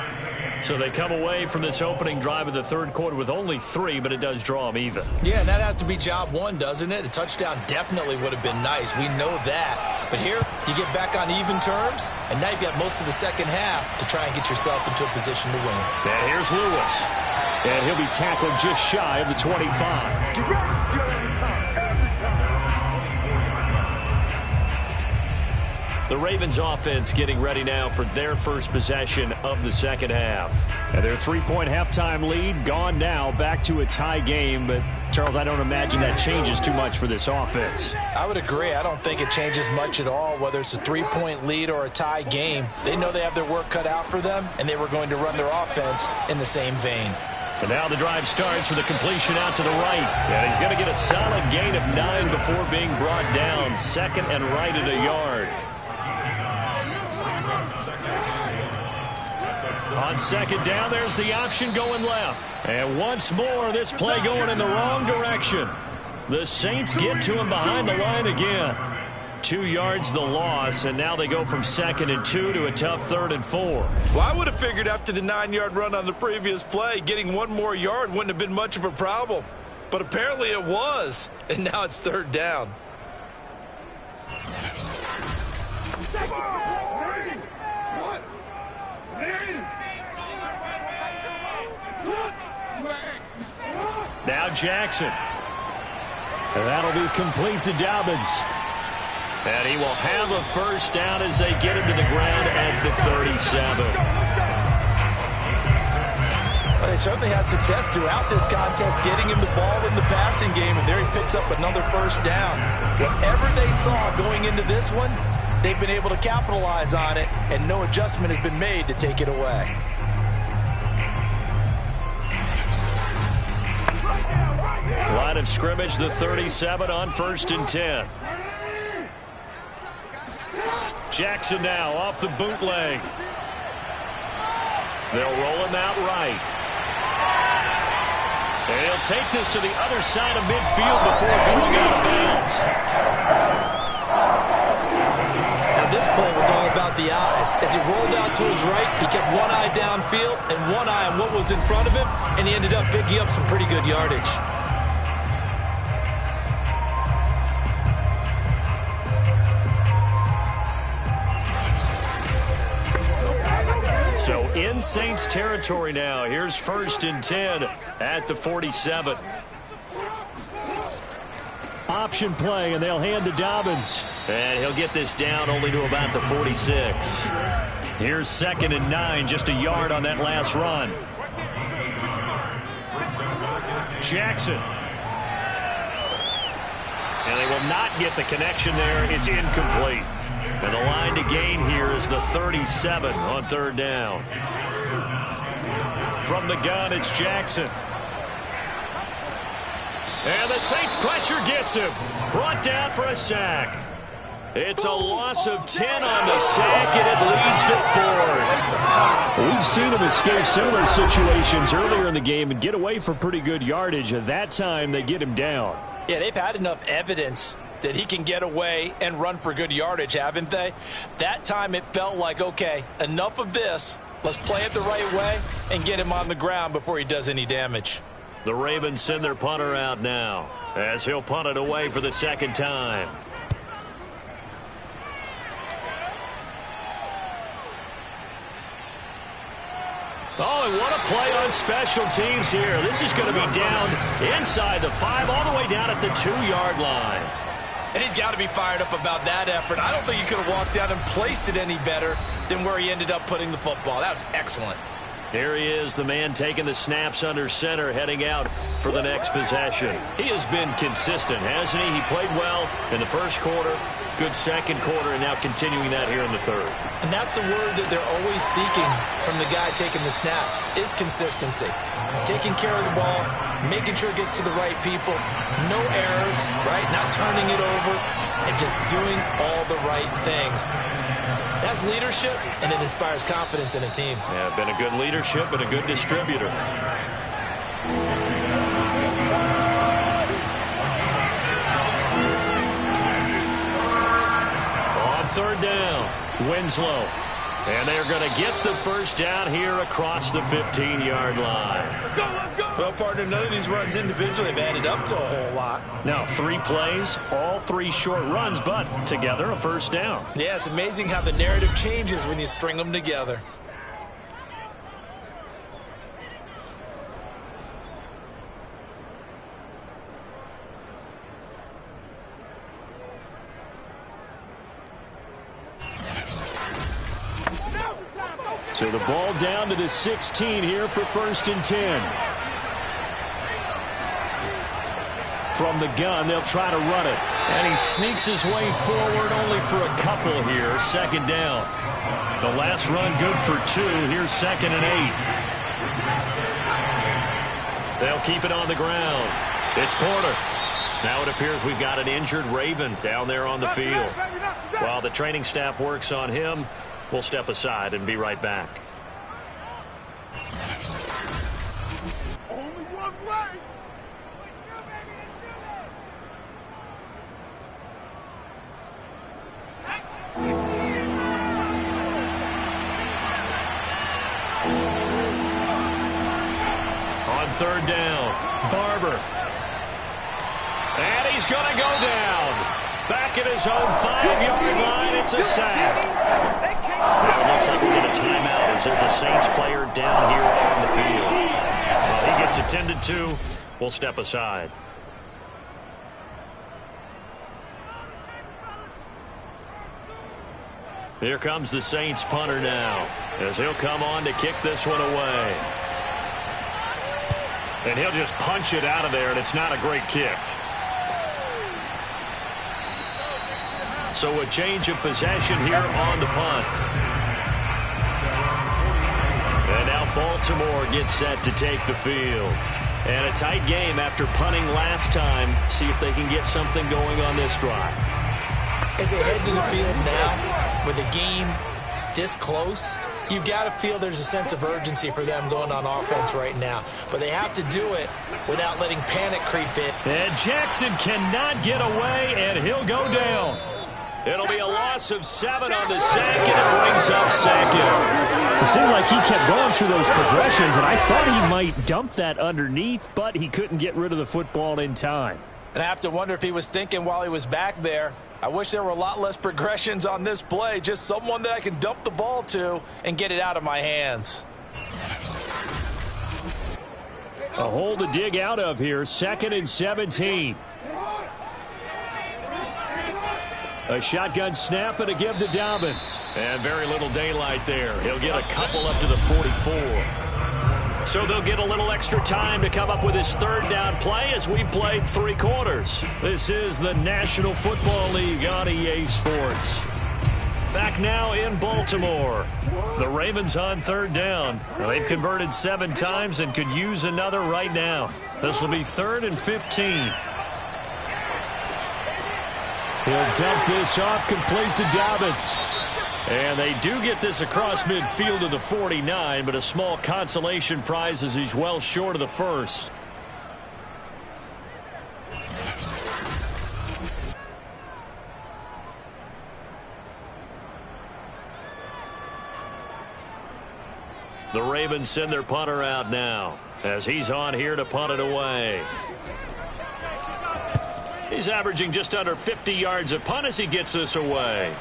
So they come away from this opening drive of the 3rd quarter with only 3, but it does draw them even. Yeah, and that has to be job 1, doesn't it? A touchdown definitely would have been nice. We know that. But here, you get back on even terms, and now you've got most of the 2nd half to try and get yourself into a position to win. And here's Lewis. And he'll be tackled just shy of the 25. The Ravens offense getting ready now for their first possession of the 2nd half. And their 3-point halftime lead gone now, back to a tie game. But, Charles, I don't imagine that changes too much for this offense. I would agree. I don't think it changes much at all, whether it's a 3-point lead or a tie game. They know they have their work cut out for them, and they were going to run their offense in the same vein. And now the drive starts with a completion out to the right. And he's going to get a solid gain of 9 before being brought down. 2nd and right at a yard. On 2nd down, there's the option going left. And once more, this play going in the wrong direction. The Saints get to him behind the line again. 2 yards the loss, and now they go from 2nd and 2 to a tough 3rd and 4. Well, I would have figured after the 9-yard run on the previous play, getting 1 more yard wouldn't have been much of a problem. But apparently it was, and now it's 3rd down. Now Jackson. And that'll be complete to Dobbins. And he will have a 1st down as they get him to the ground at the 37. Well, they certainly had success throughout this contest getting him the ball in the passing game, and there he picks up another 1st down. Whatever they saw going into this one, they've been able to capitalize on it, and no adjustment has been made to take it away. Line of scrimmage, the 37 on 1st and 10. Jackson now off the bootleg. They'll roll him out right. And he'll take this to the other side of midfield before going out of bounds. Now this play was all about the eyes. As he rolled out to his right, he kept one eye downfield and one eye on what was in front of him, and he ended up picking up some pretty good yardage. So in Saints territory now. Here's 1st and 10 at the 47. Option play, and they'll hand to Dobbins. And he'll get this down only to about the 46. Here's 2nd and 9, just a yard on that last run. Jackson. And they will not get the connection there. It's incomplete. And the line to gain here is the 37 on 3rd down. From the gun, it's Jackson. And the Saints pressure gets him. Brought down for a sack. It's a loss of 10 on the sack, and it leads to 4th. We've seen him escape similar situations earlier in the game and get away for pretty good yardage. At that time, they get him down. Yeah, they've had enough evidence that he can get away and run for good yardage, haven't they? That time it felt like, okay, enough of this. Let's play it the right way and get him on the ground before he does any damage. The Ravens send their punter out now as he'll punt it away for the second time. Oh, and what a play on special teams here. This is going to be down inside the 5, all the way down at the 2-yard line. And he's got to be fired up about that effort. I don't think he could have walked out and placed it any better than where he ended up putting the football. That was excellent. Here he is, the man taking the snaps under center, heading out for the next possession. He has been consistent, hasn't he? He played well in the first quarter, good second quarter, and now continuing that here in the third. And that's the word that they're always seeking from the guy taking the snaps, is consistency. Taking care of the ball, making sure it gets to the right people, no errors, right? Not turning it over, and just doing all the right things. That's leadership, and it inspires confidence in a team. Yeah, been a good leadership and a good distributor. On third down, Winslow. And they're going to get the first down here across the 15-yard line. Well, partner, none of these runs individually have added up to a whole lot. Now 3 plays, all 3 short runs, but together a first down. Yeah, it's amazing how the narrative changes when you string them together. So the ball down to the 16 here for 1st and 10. From the gun, they'll try to run it. And he sneaks his way forward only for a couple here. Second down. The last run good for 2. Here's 2nd and 8. They'll keep it on the ground. It's Porter. Now it appears we've got an injured Raven down there on the field. While the training staff works on him, we'll step aside and be right back. Only one way. On third down, Barber. And he's going to go down. Back at his own 5-yard line, it's a sack. Now it looks like we'll get a timeout as there's a Saints player down here on the field. Well, he gets attended to. We'll step aside. Here comes the Saints punter now as he'll come on to kick this one away. And he'll just punch it out of there, and it's not a great kick. So a change of possession here on the punt. And now Baltimore gets set to take the field. And a tight game after punting last time. See if they can get something going on this drive. As they head to the field now, with the game this close, you've got to feel there's a sense of urgency for them going on offense right now. But they have to do it without letting panic creep in. And Jackson cannot get away, and he'll go down. It'll be a loss of 7 on the sack, and it brings up 2nd. It seemed like he kept going through those progressions, and I thought he might dump that underneath, but he couldn't get rid of the football in time. And I have to wonder if he was thinking while he was back there, I wish there were a lot less progressions on this play, just someone that I can dump the ball to and get it out of my hands. A hole to dig out of here, 2nd and 17. A shotgun snap and a give to Dobbins. And very little daylight there. He'll get a couple up to the 44. So they'll get a little extra time to come up with his 3rd down play as we've played 3 quarters. This is the National Football League on EA Sports. Back now in Baltimore. The Ravens on 3rd down. They've converted 7 times and could use another right now. This will be 3rd and 15. He'll dump this off complete to Dobbins. And they do get this across midfield to the 49, but a small consolation prize as he's well short of the first. The Ravens send their punter out now as he's on here to punt it away. He's averaging just under 50 yards a punt as he gets this away.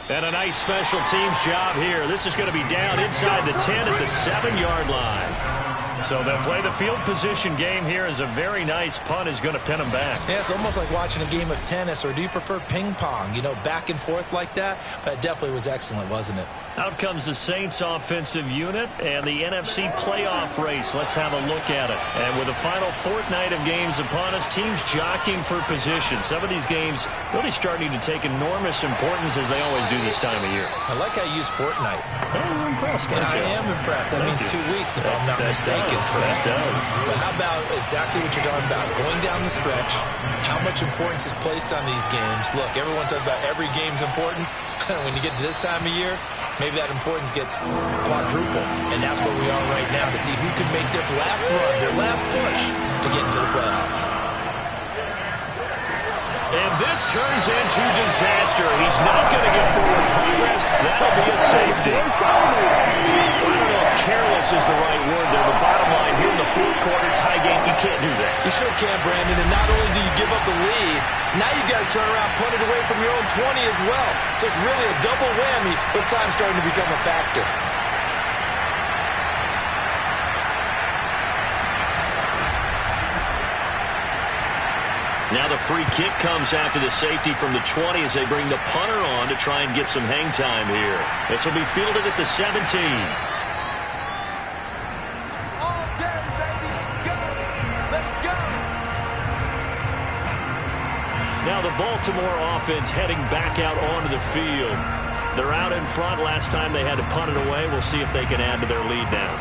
And a nice special teams job here. This is going to be down inside the 10 at the 7-yard line. So they'll play the field position game here as a very nice punt is going to pin them back. Yeah, it's almost like watching a game of tennis, or do you prefer ping pong? You know, back and forth like that? That definitely was excellent, wasn't it? Out comes the Saints offensive unit and the NFC playoff race. Let's have a look at it. And with the final fortnight of games upon us, teams jockeying for position. Some of these games really starting to take enormous importance as they always do this time of year. I like how you use fortnight. Oh, you're impressed, Yeah, aren't you? I am impressed. That means 2 weeks, if I'm not mistaken. That does. But how about exactly what you're talking about? Going down the stretch, how much importance is placed on these games. Look, everyone talks about every game's important. When you get to this time of year, maybe that importance gets quadruple. And that's where we are right now, to see who can make their last run, their last push to get into the playoffs. And this turns into disaster. He's not going to get forward progress. That'll be a safety. I don't know if careless is the right word there, but bottom line, here in the fourth quarter tie game, you can't do that. You sure can, Brandon. And not only do you give up the lead, now you've got to turn around, punt it away from your own 20 as well. So it's really a double whammy with time starting to become a factor. Now the free kick comes after the safety from the 20 as they bring the punter on to try and get some hang time here. This will be fielded at the 17. Now the Baltimore offense heading back out onto the field. They're out in front. Last time they had to punt it away. We'll see if they can add to their lead now.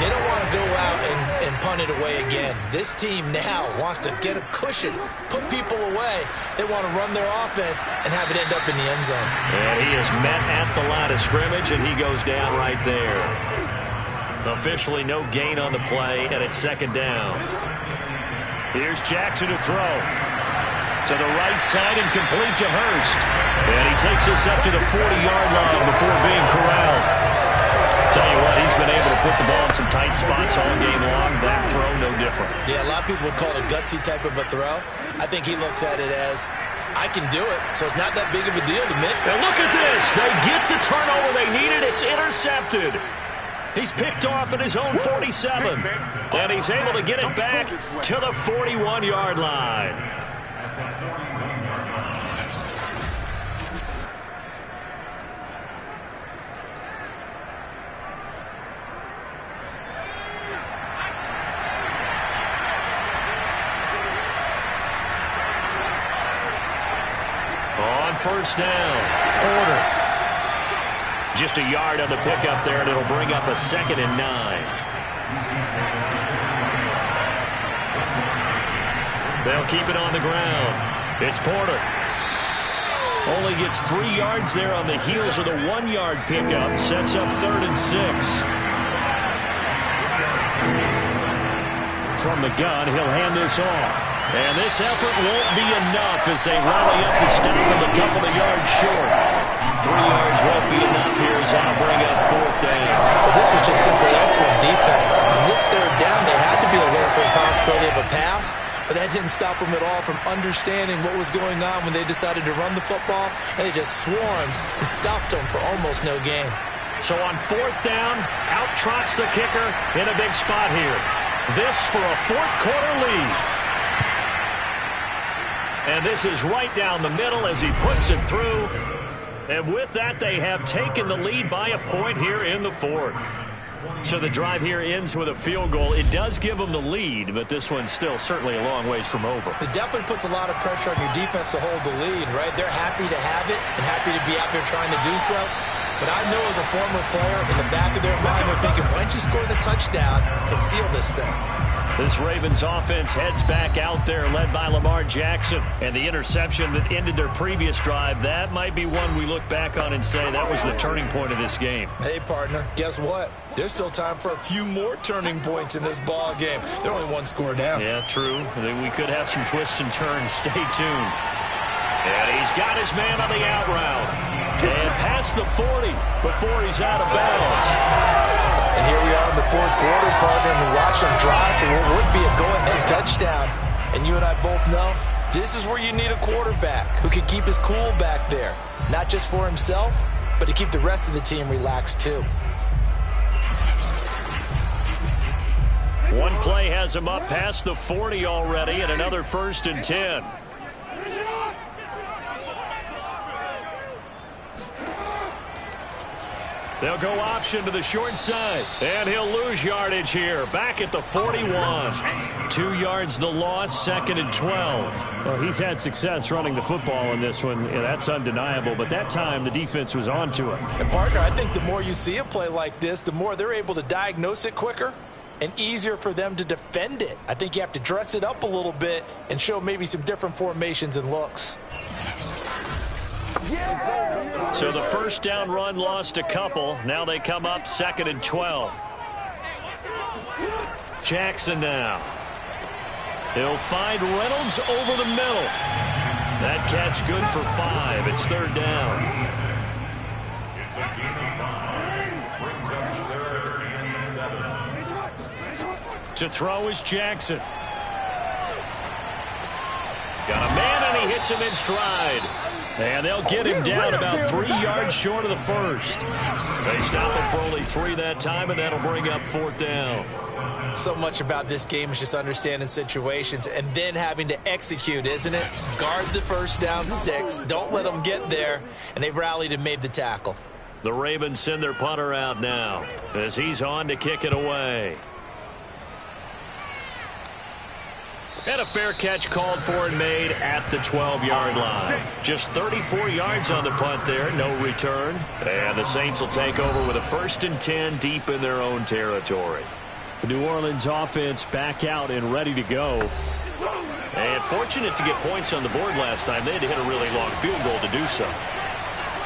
They don't want to go out and punt it away again. This team now wants to get a cushion, put people away. They want to run their offense and have it end up in the end zone. And he is met at the line of scrimmage, and he goes down right there. Officially no gain on the play, and it's second down. Here's Jackson to throw. To the right side and complete to Hurst. And he takes us up to the 40-yard line before being corralled. Tell you what, he's been able to put the ball in some tight spots all game long. That throw, no different. Yeah, a lot of people would call it a gutsy type of a throw. I think he looks at it as, I can do it, so it's not that big of a deal to me. And look at this. They get the turnover they needed. It's intercepted. He's picked off at his own 47. And he's able to get it back to the 41-yard line. On first down, Porter. Just a yard on the pickup there, and it'll bring up a 2nd and 9. They'll keep it on the ground. It's Porter. Only gets 3 yards there on the heels of the 1-yard pickup. Sets up 3rd and 6. From the gun, he'll hand this off. And this effort won't be enough as they rally up to stop him a couple of yards short. 3 yards won't be enough here as I'll bring up 4th down. Well, this was just simply excellent defense. On this 3rd down, they had to be alert for the possibility of a pass, but that didn't stop them at all from understanding what was going on when they decided to run the football, and they just swarmed and stopped them for almost no gain. So on 4th down, out trots the kicker in a big spot here. This for a 4th quarter lead. And this is right down the middle as he puts it through. And with that, they have taken the lead by a point here in the 4th. So the drive here ends with a field goal. It does give them the lead, but this one's still certainly a long ways from over. It definitely puts a lot of pressure on your defense to hold the lead, right? They're happy to have it and happy to be out there trying to do so. But I know as a former player, in the back of their mind, they're thinking, why don't you score the touchdown and seal this thing? This Ravens offense heads back out there, led by Lamar Jackson. And the interception that ended their previous drive, that might be one we look back on and say that was the turning point of this game. Hey, partner, guess what? There's still time for a few more turning points in this ball game. They're only 1 score down. Yeah, true. We could have some twists and turns. Stay tuned. And he's got his man on the out route. And past the 40 before he's out of bounds. And here we are in the fourth quarter, partner, and we watch them drive for what would be a go-ahead touchdown. And you and I both know this is where you need a quarterback who can keep his cool back there. Not just for himself, but to keep the rest of the team relaxed too. One play has him up past the 40 already, and another 1st and 10. They'll go option to the short side, and he'll lose yardage here. Back at the 41. 2 yards the loss, 2nd and 12. Well, he's had success running the football in this one, and that's undeniable. But that time, the defense was on to him. And, partner, I think the more you see a play like this, the more they're able to diagnose it quicker and easier for them to defend it. I think you have to dress it up a little bit and show maybe some different formations and looks. So the first down run lost a couple. Now they come up 2nd and 12. Jackson now. He'll find Reynolds over the middle. That catch good for 5. It's 3rd down. It's a gain of 5. Brings up 3rd and 7. To throw is Jackson. Got a man, and he hits him in stride. And they'll get him down about 3 yards short of the first. They stop him for only 3 that time, and that'll bring up 4th down. So much about this game is just understanding situations and then having to execute, isn't it? Guard the first down sticks. Don't let them get there. And they've rallied and made the tackle. The Ravens send their punter out now as he's on to kick it away. And a fair catch called for and made at the 12-yard line. Just 34 yards on the punt there, no return. And the Saints will take over with a 1st and 10 deep in their own territory. The New Orleans offense back out and ready to go. And fortunate to get points on the board last time. They had to hit a really long field goal to do so.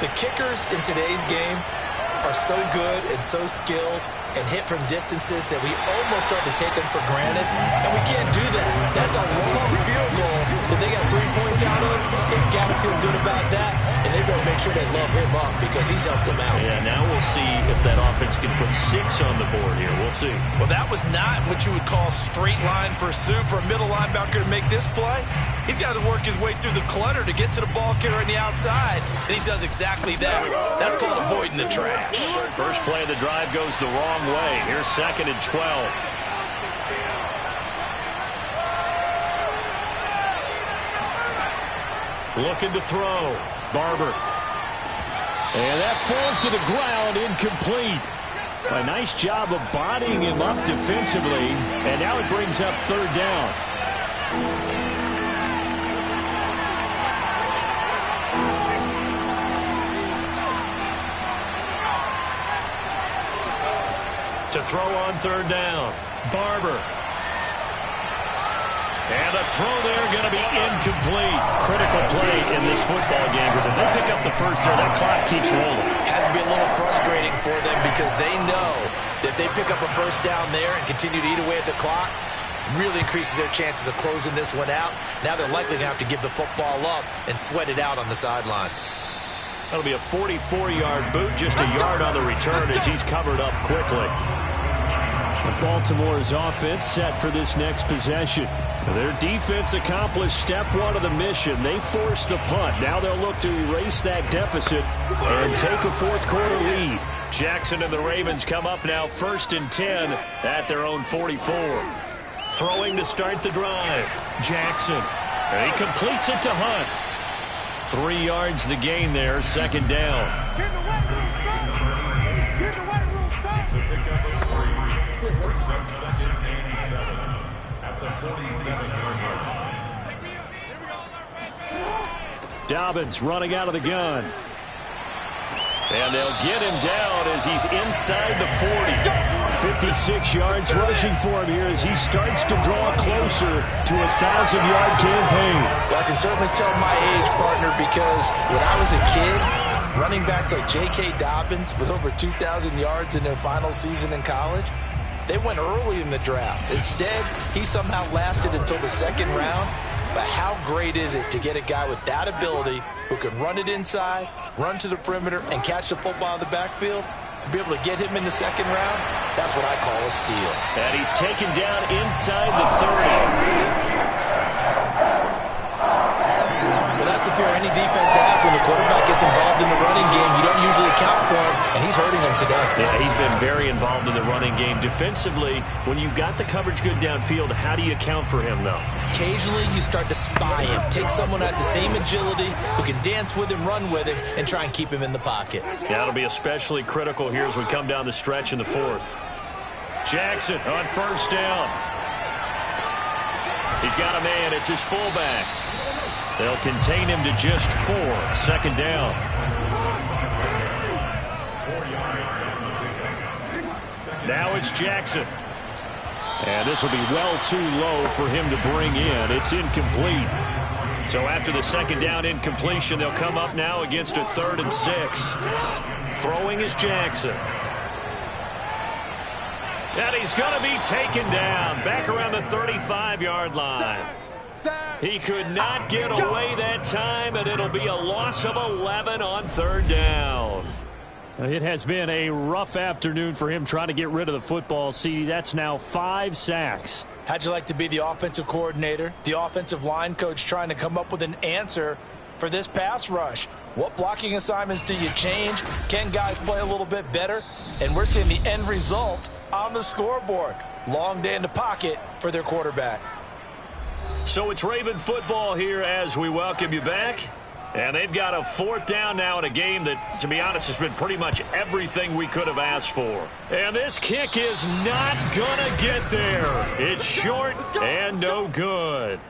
The kickers in today's game are so good and so skilled and hit from distances that we almost start to take them for granted, and we can't do that. That's a long field goal that they got 3 points out of. They've got to feel good about that, and they better make sure they love him up because he's helped them out. Yeah, now we'll see if that offense can put 6 on the board here. We'll see. Well, that was not what you would call straight line pursuit for a middle linebacker to make this play. He's got to work his way through the clutter to get to the ball carrier on the outside, and he does exactly that. That's called avoiding the trash. First play of the drive goes the wrong way. Here's 2nd and 12. Looking to throw. Barber. And that falls to the ground, incomplete. A nice job of bodying him up defensively, and now it brings up 3rd down. To throw on 3rd down. Barber. And the throw there going to be incomplete. Critical play in this football game, because if they pick up the first there, that clock keeps rolling. Has to be a little frustrating for them because they know that if they pick up a first down there and continue to eat away at the clock, really increases their chances of closing this one out. Now they're likely to have to give the football up and sweat it out on the sideline. That'll be a 44-yard boot, just a yard on the return as he's covered up quickly. Baltimore's offense set for this next possession. Their defense accomplished step 1 of the mission. They forced the punt. Now they'll look to erase that deficit and take a 4th quarter lead. Jackson and the Ravens come up now 1st and 10 at their own 44. Throwing to start the drive. Jackson. And he completes it to Hunt. 3 yards the gain there, 2nd down. Get the weight room, son. Get the weight room, son. It's a pickup of 3. Brings up 2nd and 7 at the 47-yard line. Dobbins running out of the gun. And they'll get him down as he's inside the 40. 56 yards rushing for him here as he starts to draw closer to a 1,000-yard campaign. Well, I can certainly tell my age, partner, because when I was a kid, running backs like J.K. Dobbins with over 2,000 yards in their final season in college, they went early in the draft. Instead, he somehow lasted until the 2nd round. But how great is it to get a guy with that ability who can run it inside, run to the perimeter, and catch the football in the backfield? To be able to get him in the second round, that's what I call a steal. And he's taken down inside the 30. Well, that's the fear any defense has when the quarterback gets involved in the running game. You don't usually account for him, and he's hurting them today. Yeah, he's been very involved in the running game. Defensively, when you got the coverage good downfield, how do you account for him, though? Occasionally, you start to spy him. Take someone that has the same agility, who can dance with him, run with him, and try and keep him in the pocket. Yeah, it'll be especially critical here as we come down the stretch in the fourth. Jackson on first down. He's got a man. It's his fullback. They'll contain him to just 4. Second down. Now it's Jackson. And this will be well too low for him to bring in. It's incomplete. So after the second down incompletion, they'll come up now against a 3rd and 6. Throwing is Jackson. And he's going to be taken down back around the 35-yard line. He could not get away that time, and it'll be a loss of 11 on 3rd down. It has been a rough afternoon for him trying to get rid of the football. See, that's now 5 sacks. How'd you like to be the offensive coordinator, the offensive line coach trying to come up with an answer for this pass rush? What blocking assignments do you change? Can guys play a little bit better? And we're seeing the end result on the scoreboard. Long day in the pocket for their quarterback. So it's Raven football here as we welcome you back. And they've got a 4th down now in a game that, to be honest, has been pretty much everything we could have asked for. And this kick is not going to get there. It's short and no good.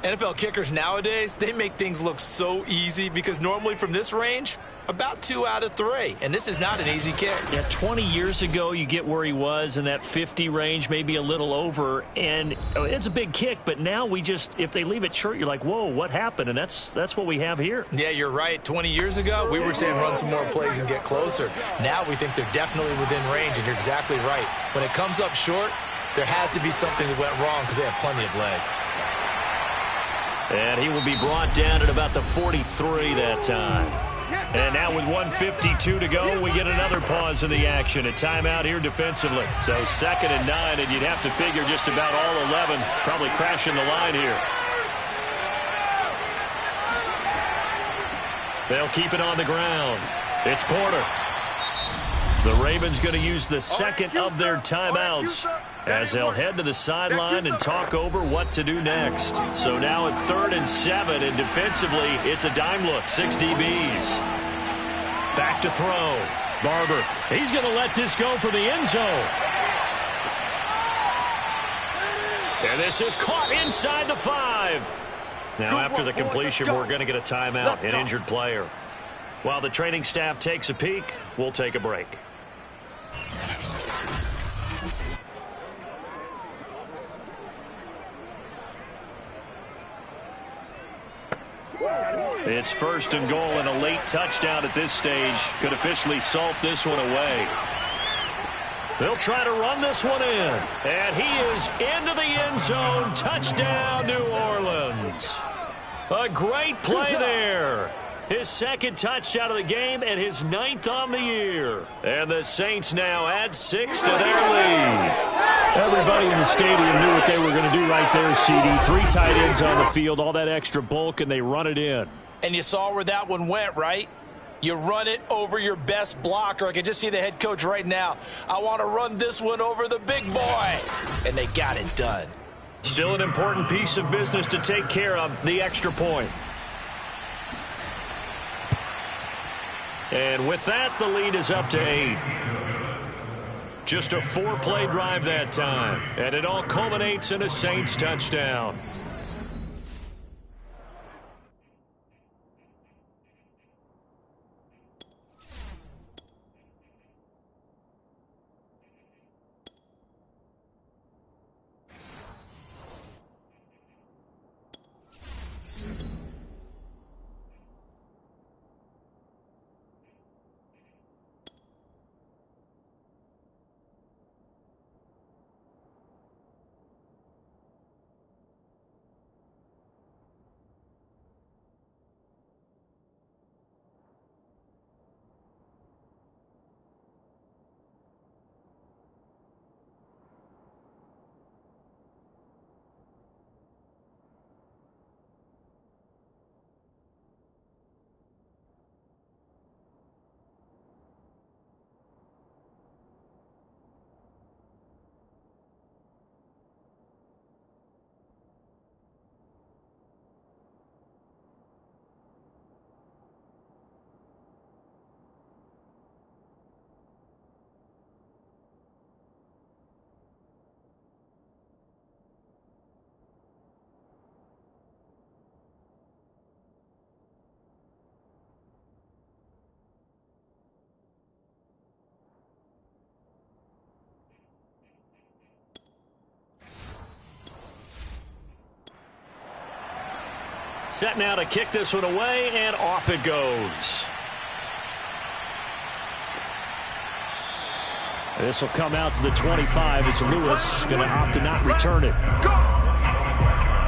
NFL kickers nowadays, they make things look so easy because normally from this range, about 2 out of 3. And this is not an easy kick. Yeah, 20 years ago, you get where he was in that 50 range, maybe a little over. And it's a big kick, but now we just, if they leave it short, you're like, whoa, what happened? And that's what we have here. Yeah, you're right. 20 years ago, we were saying run some more plays and get closer. Now we think they're definitely within range, and you're exactly right. When it comes up short, there has to be something that went wrong because they have plenty of leg. And he will be brought down at about the 43 that time. And now with 1:52 to go, we get another pause in the action. A timeout here defensively. So 2nd and 9, and you'd have to figure just about all 11 probably crashing the line here. They'll keep it on the ground. It's Porter. The Ravens going to use the second of their timeouts as they'll head to the sideline and talk over what to do next. So now at 3rd and 7, and defensively, it's a dime look, 6 DBs. Back to throw. Barber, he's going to let this go for the end zone. And this is caught inside the 5. Now after the completion, we're going to get a timeout, an injured player. While the training staff takes a peek, we'll take a break. It's 1st and goal, and a late touchdown at this stage could officially salt this one away. They'll try to run this one in, and he is into the end zone. Touchdown, New Orleans. A great play there. His 2nd touchdown of the game and his 9th on the year. And the Saints now add 6 to their lead. Everybody in the stadium knew what they were going to do right there, CD. 3 tight ends on the field, all that extra bulk, and they run it in. And you saw where that one went, right? You run it over your best blocker. I can just see the head coach right now. I want to run this one over the big boy. And they got it done. Still an important piece of business to take care of, the extra point. And with that, the lead is up to 8. Just a 4-play drive that time. And it all culminates in a Saints touchdown. Set now to kick this one away, and off it goes. This will come out to the 25 as Lewis going to opt to not return it.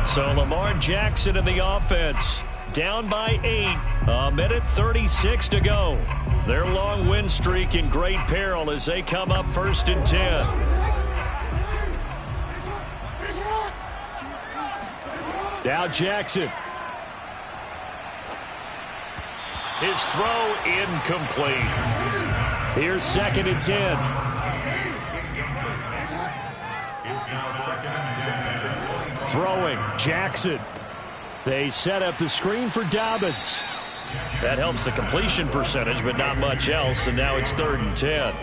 So Lamar Jackson in the offense, down by 8, a minute 36 to go. Their long win streak in great peril as they come up 1st and 10. Now Jackson. His throw incomplete. Here's 2nd and 10. Throwing, Jackson. They set up the screen for Dobbins. That helps the completion percentage, but not much else, and now it's 3rd and 10.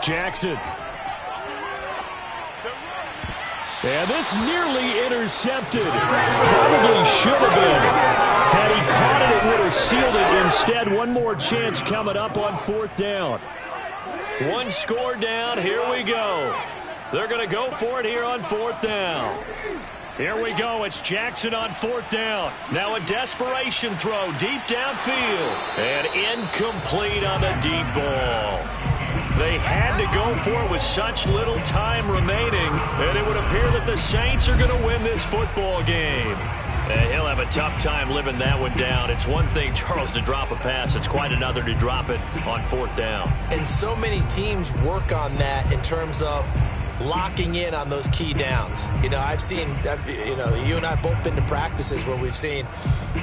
Jackson. And this nearly intercepted. Probably should have been. Had he caught it, it would have sealed it. Instead, one more chance coming up on 4th down. One score down. Here we go. They're going to go for it here on 4th down. Here we go. It's Jackson on 4th down. Now a desperation throw deep downfield. And incomplete on the deep ball. They had to go for it with such little time remaining, and it would appear that the Saints are going to win this football game. And he'll have a tough time living that one down. It's one thing, Charles, to drop a pass. It's quite another to drop it on 4th down. And so many teams work on that in terms of locking in on those key downs. You know, you and I both been to practices where we've seen,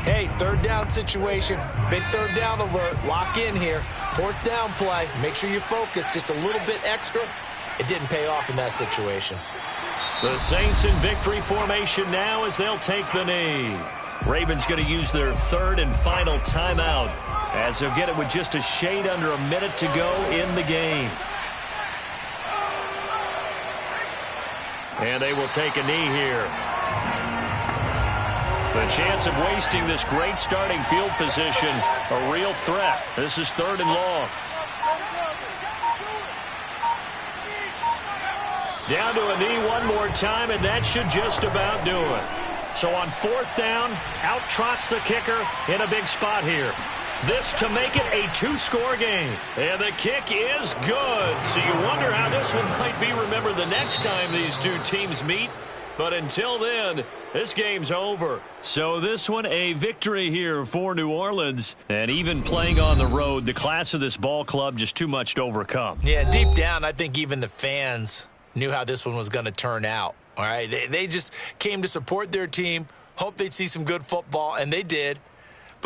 hey, 3rd down situation, big 3rd down alert, lock in here, 4th down play, make sure you focus just a little bit extra. It didn't pay off in that situation. The Saints in victory formation now as they'll take the knee. Ravens going to use their 3rd and final timeout as they'll get it with just a shade under a minute to go in the game. And they will take a knee here. The chance of wasting this great starting field position, a real threat. This is 3rd and long. Down to a knee one more time, and that should just about do it. So on 4th down, out trots the kicker in a big spot here. This to make it a 2-score game. And the kick is good. So you wonder how this one might be remembered the next time these two teams meet. But until then, this game's over. So this one a victory here for New Orleans. And even playing on the road, the class of this ball club just too much to overcome. Yeah, deep down, I think even the fans knew how this one was going to turn out. All right, they just came to support their team, hoped they'd see some good football, and they did.